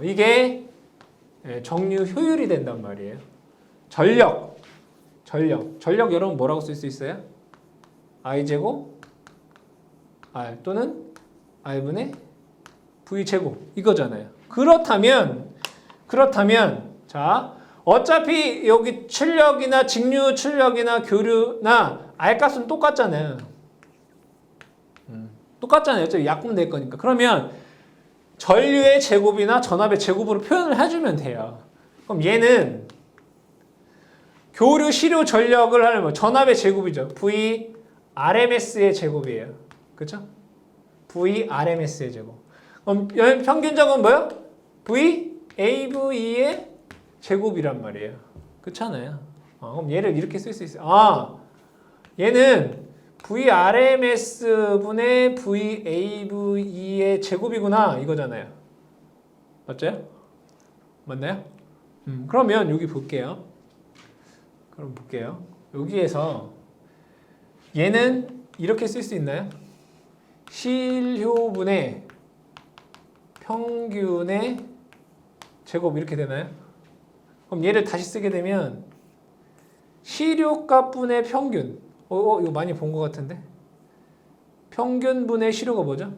이게 정류 효율이 된단 말이에요. 전력 여러분 뭐라고 쓸 수 있어요? I제곱 R 또는 R분의 V제곱 이거잖아요. 그렇다면 자 어차피 여기 출력이나 직류 출력이나 교류나 R값은 똑같잖아요. 똑같잖아요. 어차피 약분될 거니까. 그러면 전류의 제곱이나 전압의 제곱으로 표현을 해주면 돼요. 그럼 얘는 교류 시료 전력을 하려면 전압의 제곱이죠. V RMS의 제곱이에요. 그렇죠? V RMS의 제곱. 그럼 평균적은 뭐예요? V AV의 제곱이란 말이에요. 그렇잖아요. 그럼 얘를 이렇게 쓸 수 있어요. 얘는 VRMS분의 VAV의 제곱이구나 이거잖아요. 맞죠? 맞나요? 그러면 여기 볼게요. 여기에서 얘는 이렇게 쓸 수 있나요? 실효분의 평균의 제곱 이렇게 되나요? 그럼 얘를 다시 쓰게 되면 시료값분의 평균 이거 많이 본 것 같은데 평균분의 시료가 뭐죠?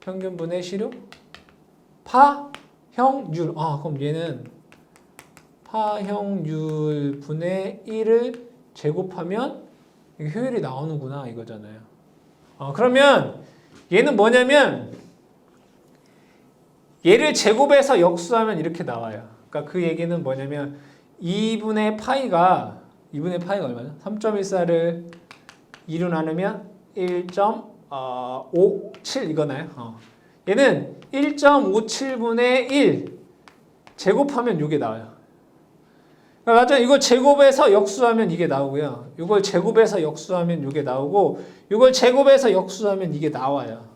평균분의 시료 파형률 그럼 얘는 파형률 분의 1을 제곱하면 이게 효율이 나오는구나 이거잖아요. 그러면 얘는 뭐냐면 얘를 제곱해서 역수하면 이렇게 나와요. 그러니까 그 얘기는 뭐냐면 2분의 파이가 얼마죠? 3.14를 2로 나누면 1.57 이거나요? 얘는 1.57분의 1 제곱하면 이게 나와요. 그러니까 맞아요. 이걸 제곱해서 역수하면 이게 나오고요. 이걸 제곱해서 역수하면 이게 나오고 이걸 제곱해서 역수하면 이게 나와요.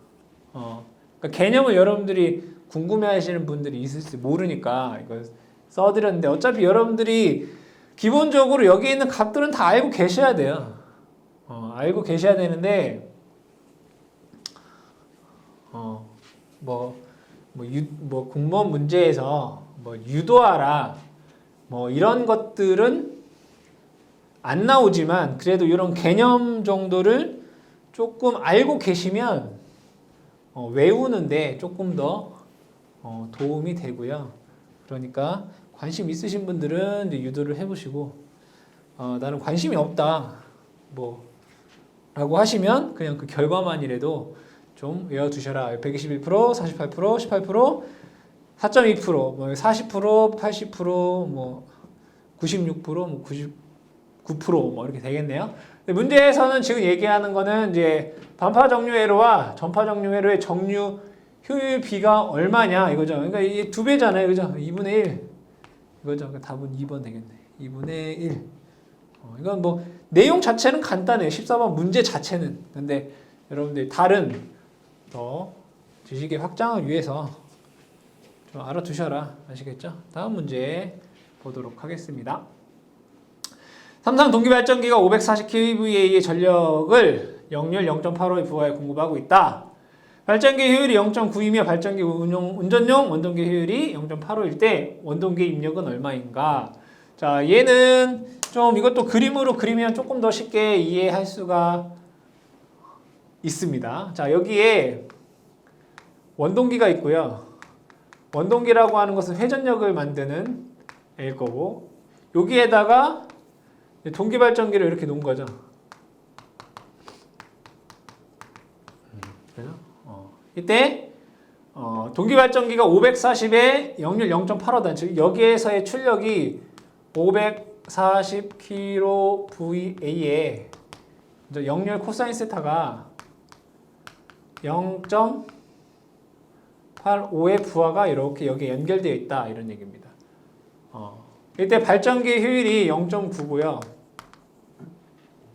그러니까 개념을 여러분들이 궁금해하시는 분들이 있을지 모르니까 이걸 써드렸는데 어차피 여러분들이 기본적으로 여기 있는 값들은 다 알고 계셔야 돼요. 알고 계셔야 되는데 공무원 문제에서 유도하라 이런 것들은 안 나오지만 그래도 이런 개념 정도를 조금 알고 계시면 외우는데 조금 더 도움이 되고요. 그러니까 관심 있으신 분들은 이제 유도를 해보시고 나는 관심이 없다 라고 하시면 그냥 그 결과만이라도 좀 외워두셔라. 121%, 48%, 18%, 4.2%, 40%, 80%, 96%, 99% 이렇게 되겠네요. 근데 문제에서는 지금 얘기하는 거는 이제 반파 정류 회로와 전파 정류 회로의 정류 효율 비가 얼마냐 이거죠. 그러니까 이게 2배잖아요. 그죠? 2분의 1. 이거죠. 그러니까 답은 2번 되겠네. 2분의 1. 이건 내용 자체는 간단해요. 14번 문제 자체는. 근데 여러분들 다른 더 지식의 확장을 위해서 좀 알아두셔라. 아시겠죠? 다음 문제 보도록 하겠습니다. 삼성 동기발전기가 540kVA의 전력을 역률 0.85에 부하해 공급하고 있다. 발전기 효율이 0.9이며 발전기 운전용 원동기 효율이 0.85일 때 원동기 입력은 얼마인가? 자, 얘는 좀 이것도 그림으로 그리면 조금 더 쉽게 이해할 수가 있습니다. 자, 여기에 원동기가 있고요. 원동기라고 하는 것은 회전력을 만드는 애일 거고 여기에다가 동기발전기를 이렇게 놓은 거죠. 그죠? 이때 동기발전기가 540에 역률 0.85단 즉 여기에서의 출력이 540kVA에 역률 코사인 세타가 0.85의 부하가 이렇게 여기에 연결되어 있다 이런 얘기입니다. 이때 발전기의 효율이 0.9고요.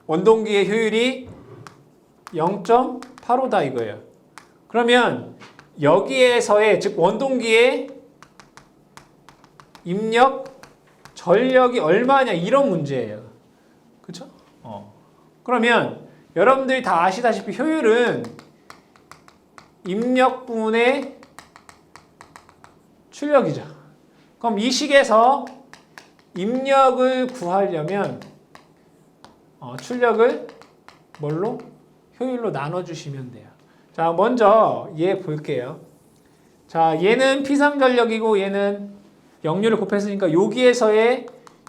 원동기의 효율이 0.85다 이거예요. 그러면 여기에서의 즉 원동기의 입력 전력이 얼마냐 이런 문제예요. 그렇죠? 그러면 여러분들이 다 아시다시피 효율은 입력분의 출력이죠. 그럼 이 식에서 입력을 구하려면 출력을 뭘로? 효율로 나눠주시면 돼요. 자, 먼저 얘 볼게요. 자, 얘는 피상전력이고 얘는 역률을 곱했으니까 여기에서의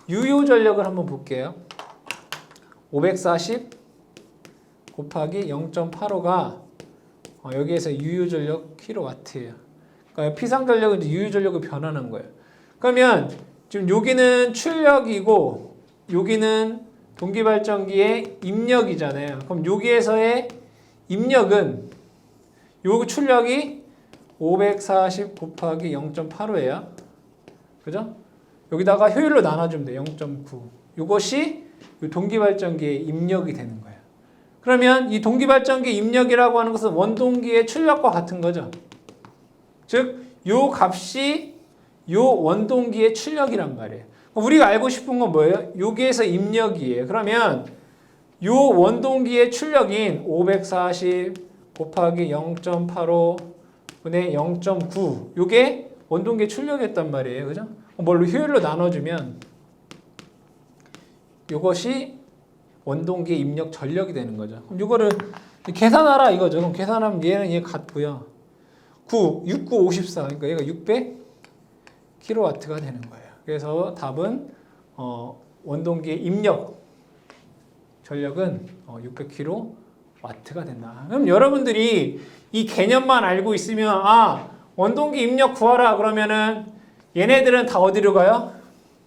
유효전력을 한번 볼게요. 540 곱하기 0.85가 여기에서 유효전력 킬로와트예요. 그러니까 피상전력은 이제 유효전력을 변환한 거예요. 그러면 지금 여기는 출력이고 여기는 동기발전기의 입력이잖아요. 그럼 여기에서의 입력은 요 출력이 540 곱하기 0.85예요. 그죠? 여기다가 효율로 나눠주면 돼요. 0.9. 이것이 동기발전기의 입력이 되는 거예요. 그러면 이 동기발전기 입력이라고 하는 것은 원동기의 출력과 같은 거죠. 즉, 요 값이 요 원동기의 출력이란 말이에요. 우리가 알고 싶은 건 뭐예요? 여기에서 입력이에요. 그러면 요 원동기의 출력인 540 곱하기 0.85 분의 0.9 요게 원동기의 출력이었단 말이에요. 그죠? 뭘로 효율로 나눠주면 요것이 원동기의 입력 전력이 되는 거죠. 그럼 이거를 계산하라 이거죠. 그럼 계산하면 얘는 얘 같고요. 6, 9, 54. 그러니까 얘가 600kW가 되는 거예요. 그래서 답은 원동기의 입력 전력은 600kW가 된다. 그럼 여러분들이 이 개념만 알고 있으면 원동기 입력 구하라 그러면은 얘네들은 다 어디로 가요?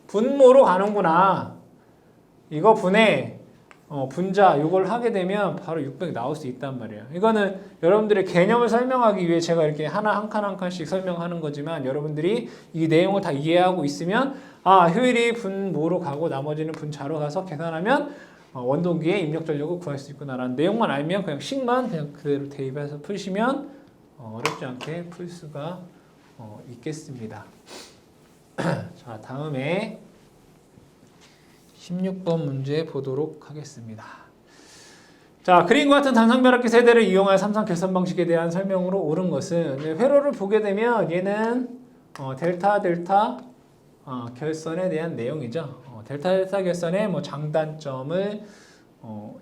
분모로 가는구나. 이거 분해 분자 이걸 하게 되면 바로 600 나올 수 있단 말이에요. 이거는 여러분들의 개념을 설명하기 위해 제가 이렇게 하나 한 칸 한 칸씩 설명하는 거지만 여러분들이 이 내용을 다 이해하고 있으면 효율이 분모로 가고 나머지는 분자로 가서 계산하면 원동기의 입력 전력을 구할 수 있구나라는 내용만 알면 그냥 식만 그냥 그대로 대입해서 푸시면 어렵지 않게 풀 수가 있겠습니다. 자, 다음에 16번 문제 보도록 하겠습니다. 자, 그림과 같은 단상변압기 세대를 이용하여 삼상 결선 방식에 대한 설명으로 옳은 것은 회로를 보게 되면 얘는 델타 결선에 대한 내용이죠. 델타 결선의 장단점을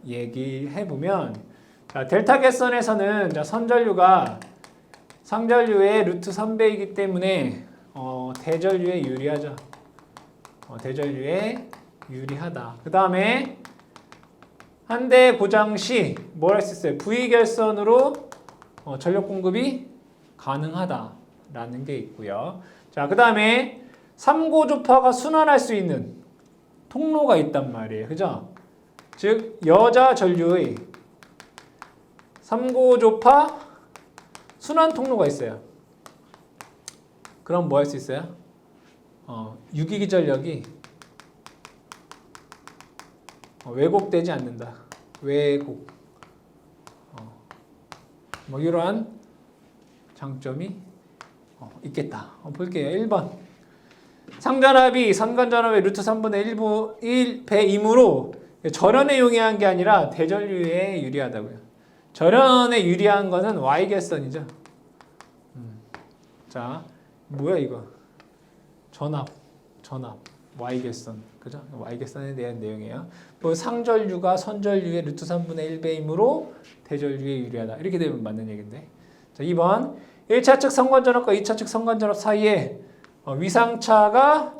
얘기해 보면 자, 델타 결선에서는 선전류가 상전류의 루트 3배이기 때문에 대전류에 유리하죠. 대전류에 유리하다. 그 다음에 한 대 고장 시 뭘 할 수 있어요? V결선으로 전력 공급이 가능하다라는 게 있고요. 자, 그 다음에 3고조파가 순환할 수 있는 통로가 있단 말이에요. 그죠? 즉 여자 전류의 3고조파 순환 통로가 있어요. 그럼 뭐 할 수 있어요? 유기기 전력이 왜곡되지 않는다. 왜곡. 이러한 장점이 있겠다. 볼게요. 1번. 상전압이 선간전압의 루트 3분의 1배이므로 절연에 용이한 게 아니라 대전류에 유리하다고요. 절연에 유리한 거는 Y결선이죠. 자, 뭐야 이거? 전압. Y결선. 그죠? Y결선에 대한 내용이에요. 또 상전류가 선전류의 루트 3분의 1배이므로 대전류에 유리하다. 이렇게 되면 맞는 얘기인데. 자, 2번. 1차측 성관전압과 2차측 성관전압 사이에 위상차가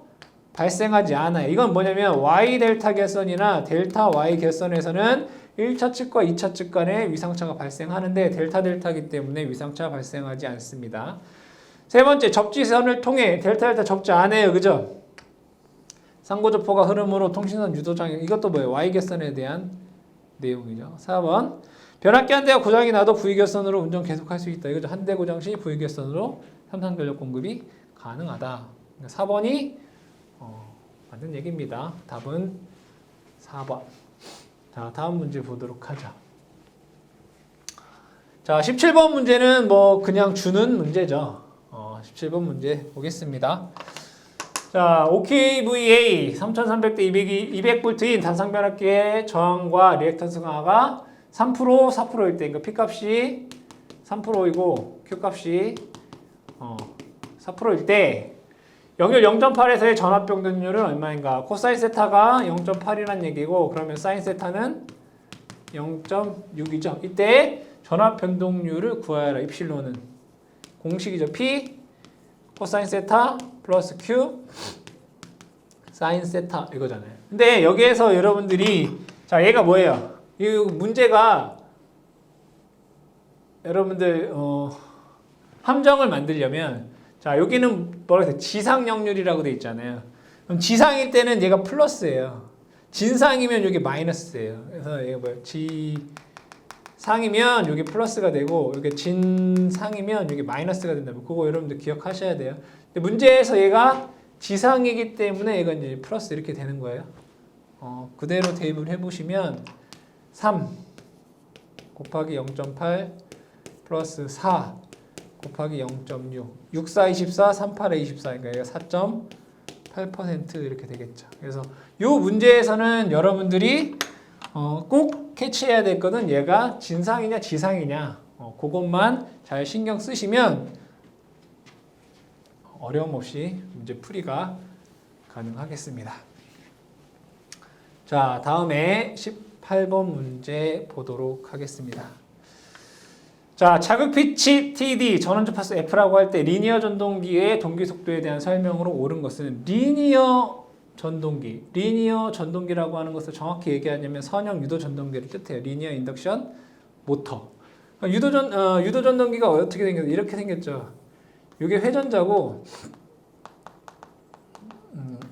발생하지 않아요. 이건 뭐냐면 Y 델타 결선이나 델타 Y 결선에서는 1차측과 2차측 간에 위상차가 발생하는데 델타 델타이기 때문에 위상차가 발생하지 않습니다. 세 번째, 접지선을 통해 델타 델타 접지 않아요. 그죠? 상고접호가 흐름으로 통신선 유도장애, 이것도 뭐예요? Y결선에 대한 내용이죠. 4번, 변압기 한 대가 고장이 나도 V결선으로 운전 계속할 수 있다. 이거죠. 한 대 고장 시 V결선으로 삼산전력 공급이 가능하다. 4번이 맞는 얘기입니다. 답은 4번. 자, 다음 문제 보도록 하죠. 자, 17번 문제는 뭐 그냥 주는 문제죠. 17번 문제 보겠습니다. 자, OKVA 3300대 200V인 단상변압기의 저항과 리액턴스 강화가 3%, 4%일 때, 그러니까 P값이 3%이고 Q값이 4%일 때 연결 0.8에서의 전압 병동률은 얼마인가? 코사인 세타가 0.8이란 얘기고, 그러면 사인 세타는 0.6이죠. 이때 전압 변동률을 구하여라. 입실론은 공식이죠. P 코사인 세타 플러스 Q 사인 세타 이거잖아요. 근데 여기에서 여러분들이 자, 얘가 뭐예요? 이 문제가 여러분들 함정을 만들려면 자, 여기는 뭐라고 해야 돼? 지상역률이라고 돼 있잖아요. 그럼 지상일 때는 얘가 플러스예요. 진상이면 여기 마이너스예요. 그래서 얘가 뭐예요? 지상이면 여기 플러스가 되고, 이렇게 진상이면 여기 마이너스가 된다면, 그거 여러분들 기억하셔야 돼요. 근데 문제에서 얘가 지상이기 때문에 이건 이제 플러스 이렇게 되는 거예요. 그대로 대입을 해보시면 3 곱하기 0.8 플러스 4 곱하기 0.6 6, 4, 24, 3, 8에 24, 그러니까 얘가 4.8% 이렇게 되겠죠. 그래서 이 문제에서는 여러분들이 꼭 캐치해야 될 거는 얘가 진상이냐 지상이냐, 그것만 잘 신경 쓰시면 어려움 없이 문제 풀이가 가능하겠습니다. 자, 다음에 18번 문제 보도록 하겠습니다. 자, 자극 피치 TD 전원 주파수 F라고 할 때 리니어 전동기의 동기 속도에 대한 설명으로 옳은 것은 리니어 전동기. 리니어 전동기라고 하는 것을 정확히 얘기하냐면 선형 유도 전동기를 뜻해요. 리니어 인덕션 모터. 유도 전동기가 어떻게 생겼죠? 이렇게 생겼죠. 이게 회전자고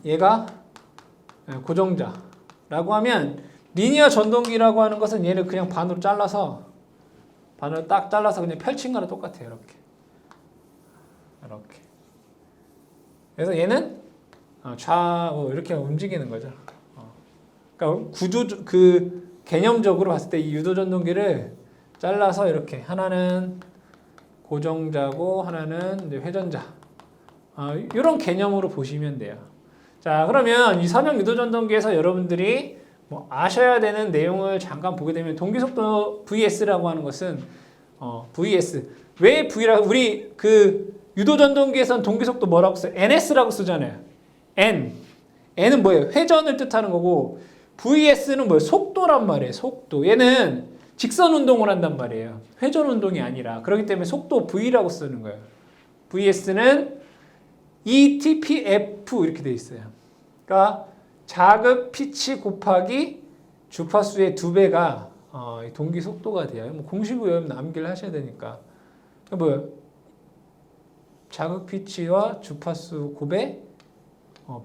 얘가 고정자라고 하면, 리니어 전동기라고 하는 것은 얘를 그냥 반으로 잘라서 딱 잘라서 그냥 펼친 거랑 똑같아요. 이렇게. 그래서 얘는 좌우 이렇게 움직이는 거죠. 그러니까 개념적으로 봤을 때 이 유도 전동기를 잘라서 이렇게 하나는 고정자고 하나는 이제 회전자. 이런 개념으로 보시면 돼요. 자, 그러면 이 선형 유도 전동기에서 여러분들이 뭐 아셔야 되는 내용을 잠깐 보게 되면, 동기속도 VS라고 하는 것은 VS. 왜 V라고, 우리 유도전동기에서는 동기속도 뭐라고 써요? NS라고 쓰잖아요. N은 뭐예요? 회전을 뜻하는 거고, VS는 뭐예요? 속도란 말이에요. 속도. 얘는 직선 운동을 한단 말이에요. 회전 운동이 아니라. 그렇기 때문에 속도 V라고 쓰는 거예요. VS는 ETPF 이렇게 돼 있어요. 그러니까 자극 피치 곱하기 주파수의 2배가 동기 속도가 돼요. 뭐 공식을 여러분 암기를 하셔야 되니까. 뭐예요? 자극 피치와 주파수 곱에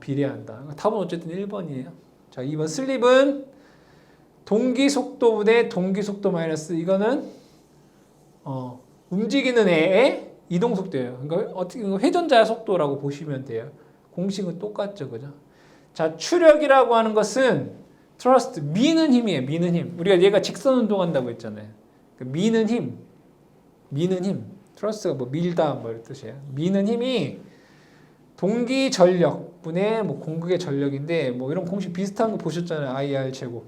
비례한다. 답은 어쨌든 1번이에요. 자, 2번 슬립은 동기 속도분의 동기 속도 마이너스, 이거는 움직이는 애의 이동 속도예요. 그러니까 어떻게 회전자 속도라고 보시면 돼요. 공식은 똑같죠, 그죠? 자, 추력이라고 하는 것은 트러스트, 미는 힘이에요. 미는 힘. 우리가 얘가 직선 운동한다고 했잖아요. 미는 힘. 트러스트가 뭐 밀다 뭐 이런 뜻이에요. 미는 힘이 동기 전력분의 뭐 공극의 전력인데, 뭐 이런 공식 비슷한 거 보셨잖아요. IR 제곱.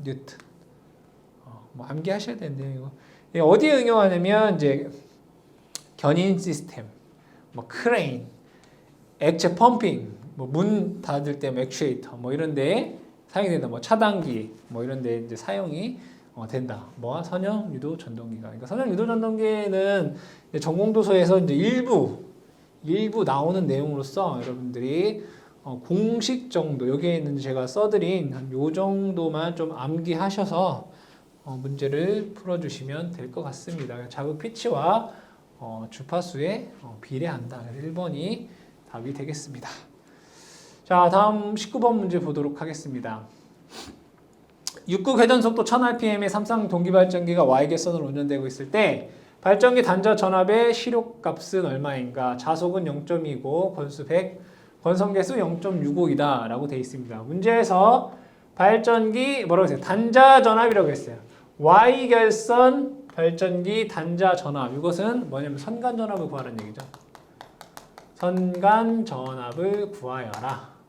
뉴튼. 뭐 암기하셔야 되는데 이거. 이게 어디에 응용하냐면 이제 견인 시스템, 뭐 크레인, 액체 펌핑, 뭐 문 닫을 때 액추에이터 뭐 이런 데 사용이 된다. 뭐 차단기 뭐 이런 데 이제 사용이 된다. 뭐와 선형 유도 전동기가. 그러니까 선형 유도 전동기는 전공도서에서 이제 일부 나오는 내용으로서 여러분들이 공식 정도 여기에 있는 제가 써드린 한 요 정도만 좀 암기하셔서 문제를 풀어주시면 될 것 같습니다. 자극 피치와 주파수에 비례한다. 1번이 답이 되겠습니다. 자, 다음 19번 문제 보도록 하겠습니다. 6구 회전속도 1000rpm의 삼성 동기발전기가 Y개선으로 운전되고 있을 때 발전기 단자 전압의 시력값은 얼마인가? 자속은 0.2고 권수 100, 권성계수 0.65이다 라고 되어 있습니다. 문제에서 발전기 뭐라고 했어요? 단자 전압이라고 했어요. Y결선 발전기 단자 전압. 이것은 뭐냐면 선간 전압을 구하라는 얘기죠. 선간 전압을 구하여라.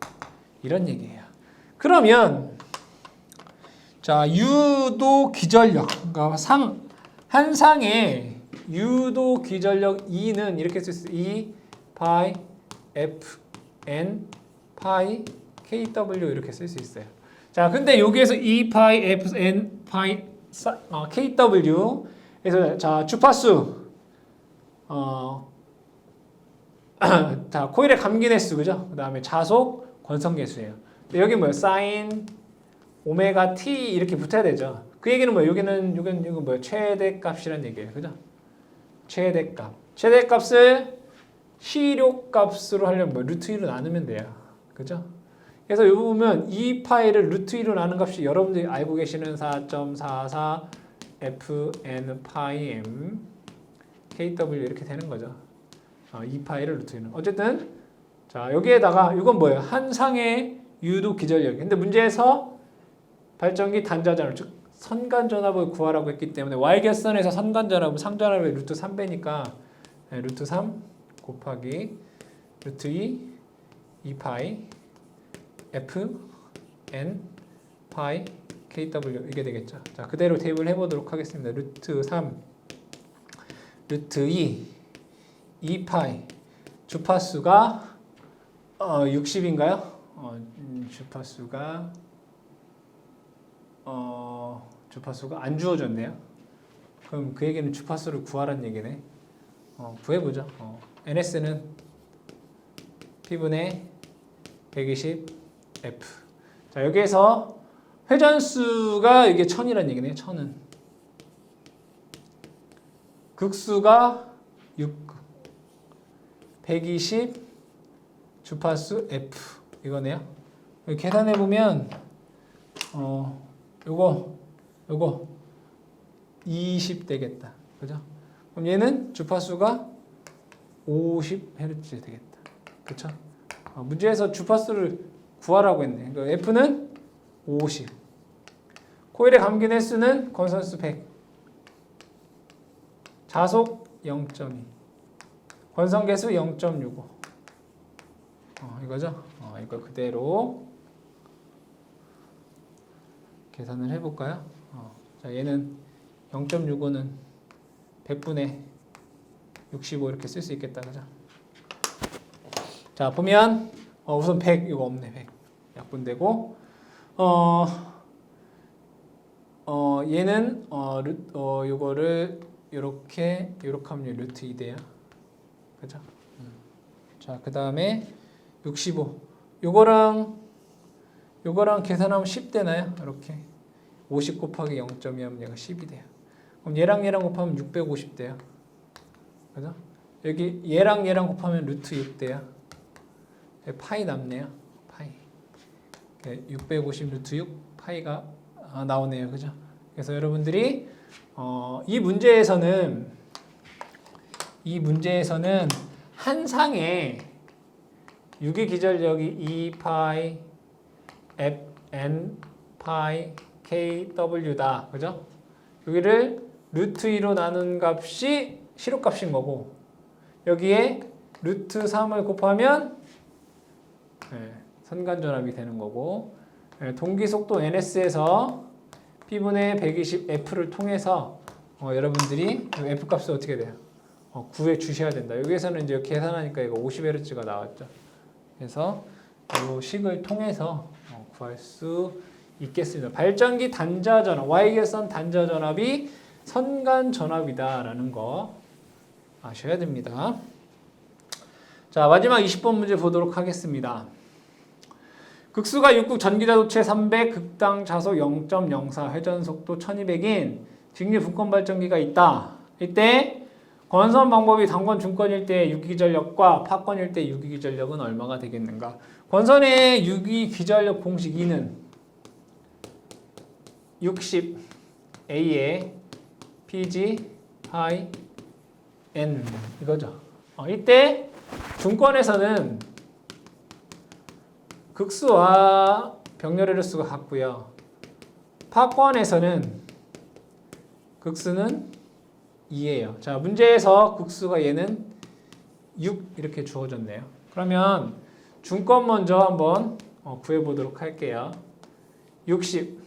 이런 얘기예요. 그러면 자, 유도 기전력. 그러니까 한 상의 유도 기전력 E는 이렇게 쓸 수 있어요. E 파이 F N 파이 KW 이렇게 쓸 수 있어요. 자, 근데 여기에서 E 파이 F N 파이 KW 그래서 자, 주파수 자, 코일의 감긴 횟수 그죠? 그다음에 자속 권성계수예요. 여기 뭐예요? 사인 오메가 t 이렇게 붙어야 되죠. 그 얘기는 뭐예요? 여기는 뭐예요? 최대값이란 얘기예요. 그죠? 최대값. 최대값을 시력값으로 하려면 뭐 루트 2로 나누면 돼요. 그죠? 그래서 여기 보면 이 파이를 루트 2로 나눈 값이 여러분들이 알고 계시는 4.44 fn 파이 m kw 이렇게 되는 거죠. 이 파이를 루트 2는 어쨌든 자, 여기에다가 이건 뭐예요? 한 상의 유도 기전력. 근데 문제에서 발전기 단자 전압 즉 선간 전압을 구하라고 했기 때문에 Y개선에서 선간 전압은 상전압의 루트 3배니까 루트 3 곱하기 루트 2 파이 F N 파이 KW 이게 되겠죠. 자, 그대로 대입을 해보도록 하겠습니다. 루트 3 루트 2 파이 주파수가 60인가요? 주파수가 안 주어졌네요. 그럼 그 얘기는 주파수를 구하라는 얘기네. 구해보죠. NS는 P분의 120 F. 자, 여기에서 회전수가 이게 1000이라는 얘기네요. 1000은 극수가 6 120 주파수 F 이거네요. 계산해 보면 요거 20 되겠다. 그죠? 그럼 얘는 주파수가 50Hz 되겠다. 그쵸? 문제에서 주파수를 구하라고 했네. 그러니까 F는 50. 코일의 감긴 횟수는 권선수 100. 자속 0.2. 권성계수 0.65. 이거죠? 이거 그대로 계산을 해볼까요? 자, 얘는 0.65는 100분의 65 이렇게 쓸 수 있겠다, 그죠? 자, 보면 우선 100 이거 없네, 100 약분되고 얘는 요거를 요렇게 하면 루트 2대야, 그죠? 자, 그 다음에 65 요거랑 계산하면 10 되나요? 이렇게 50 곱하기 0.2 하면 얘가 10이 돼요. 그럼 얘랑 곱하면 650 돼요. 그죠? 여기 얘랑 곱하면 루트 6 돼요. 파이 남네요. 파이. 650 루트 6 파이가 나오네요. 그죠? 그래서 여러분들이 이 문제에서는 한 상에 유기 기전력이 E 파이 Fn 파이 KW다. 그죠? 여기를 루트 2로 나눈 값이 시력값인 거고 여기에 루트 3을 곱하면 선간전압이 되는 거고 동기속도 NS에서 P분의 120F를 통해서 여러분들이 F값을 어떻게 돼요? 구해 주셔야 된다. 여기에서는 이제 계산하니까 이거 50Hz가 나왔죠. 그래서 이 식을 통해서 구할 수 있겠습니다. 발전기 단자 전압, Y계선 단자 전압이 선간 전압이다라는 거 아셔야 됩니다. 자, 마지막 20번 문제 보도록 하겠습니다. 극수가 6국 전기자동차 300, 극당 자속 0.04, 회전속도 1200인 직류 분권 발전기가 있다. 이때 건선 방법이 단권 중권일 때 유기기전력과 파권일 때 유기기전력은 얼마가 되겠는가? 건선의 유기기전력 공식 2는 60A에 PG I N 이거죠. 이때 중권에서는 극수와 병렬의 수가 같고요. 파권에서는 극수는 2예요. 자, 문제에서 극수가 얘는 6 이렇게 주어졌네요. 그러면 중권 먼저 한번 구해보도록 할게요. 60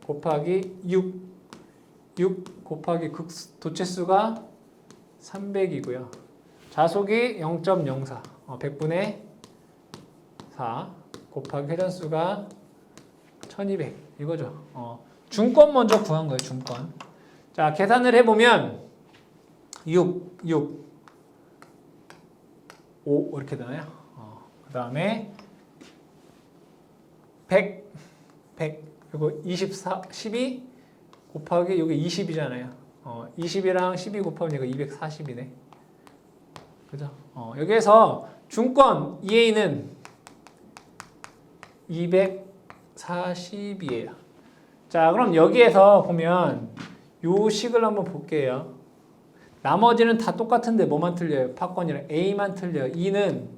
곱하기 6 곱하기 도체수가 300이고요. 자속이 0.04 100분의 4 곱하기 회전수가 1200 이거죠. 중권 먼저 구한 거예요. 중권. 자, 계산을 해보면 6 5 이렇게 되나요? 그 다음에 100 그리고 24 12 곱하기 여기 20이잖아요. 20이랑 12 곱하면 이거 240이네. 그죠? 여기에서 중권 EA는 240이에요. 자, 그럼 여기에서 보면 요 식을 한번 볼게요. 나머지는 다 똑같은데 뭐만 틀려요? 파권이랑 A만 틀려요. E는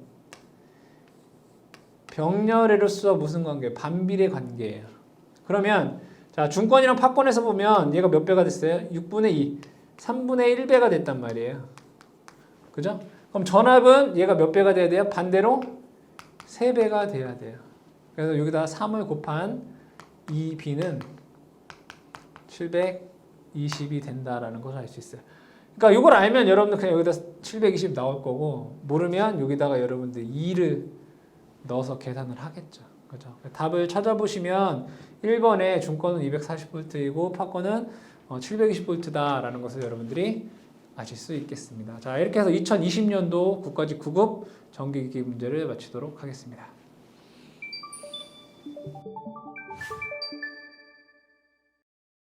병렬의 수와 무슨 관계? 반비례 관계예요. 그러면 자, 중권이랑 파권에서 보면 얘가 몇 배가 됐어요? 6분의 2, 3분의 1배가 됐단 말이에요. 그죠? 그럼 전압은 얘가 몇 배가 돼야 돼요? 반대로 3배가 돼야 돼요. 그래서 여기다 3을 곱한 2B는 720이 된다라는 것을 알 수 있어요. 그러니까 이걸 알면 여러분들 그냥 여기다 720 나올 거고, 모르면 여기다가 여러분들 2를 넣어서 계산을 하겠죠. 그죠? 답을 찾아보시면 1번에 중권은 240V이고 파권은 720V다라는 것을 여러분들이 아실 수 있겠습니다. 자, 이렇게 해서 2020년도 국가직 9급 전기기기 문제를 마치도록 하겠습니다.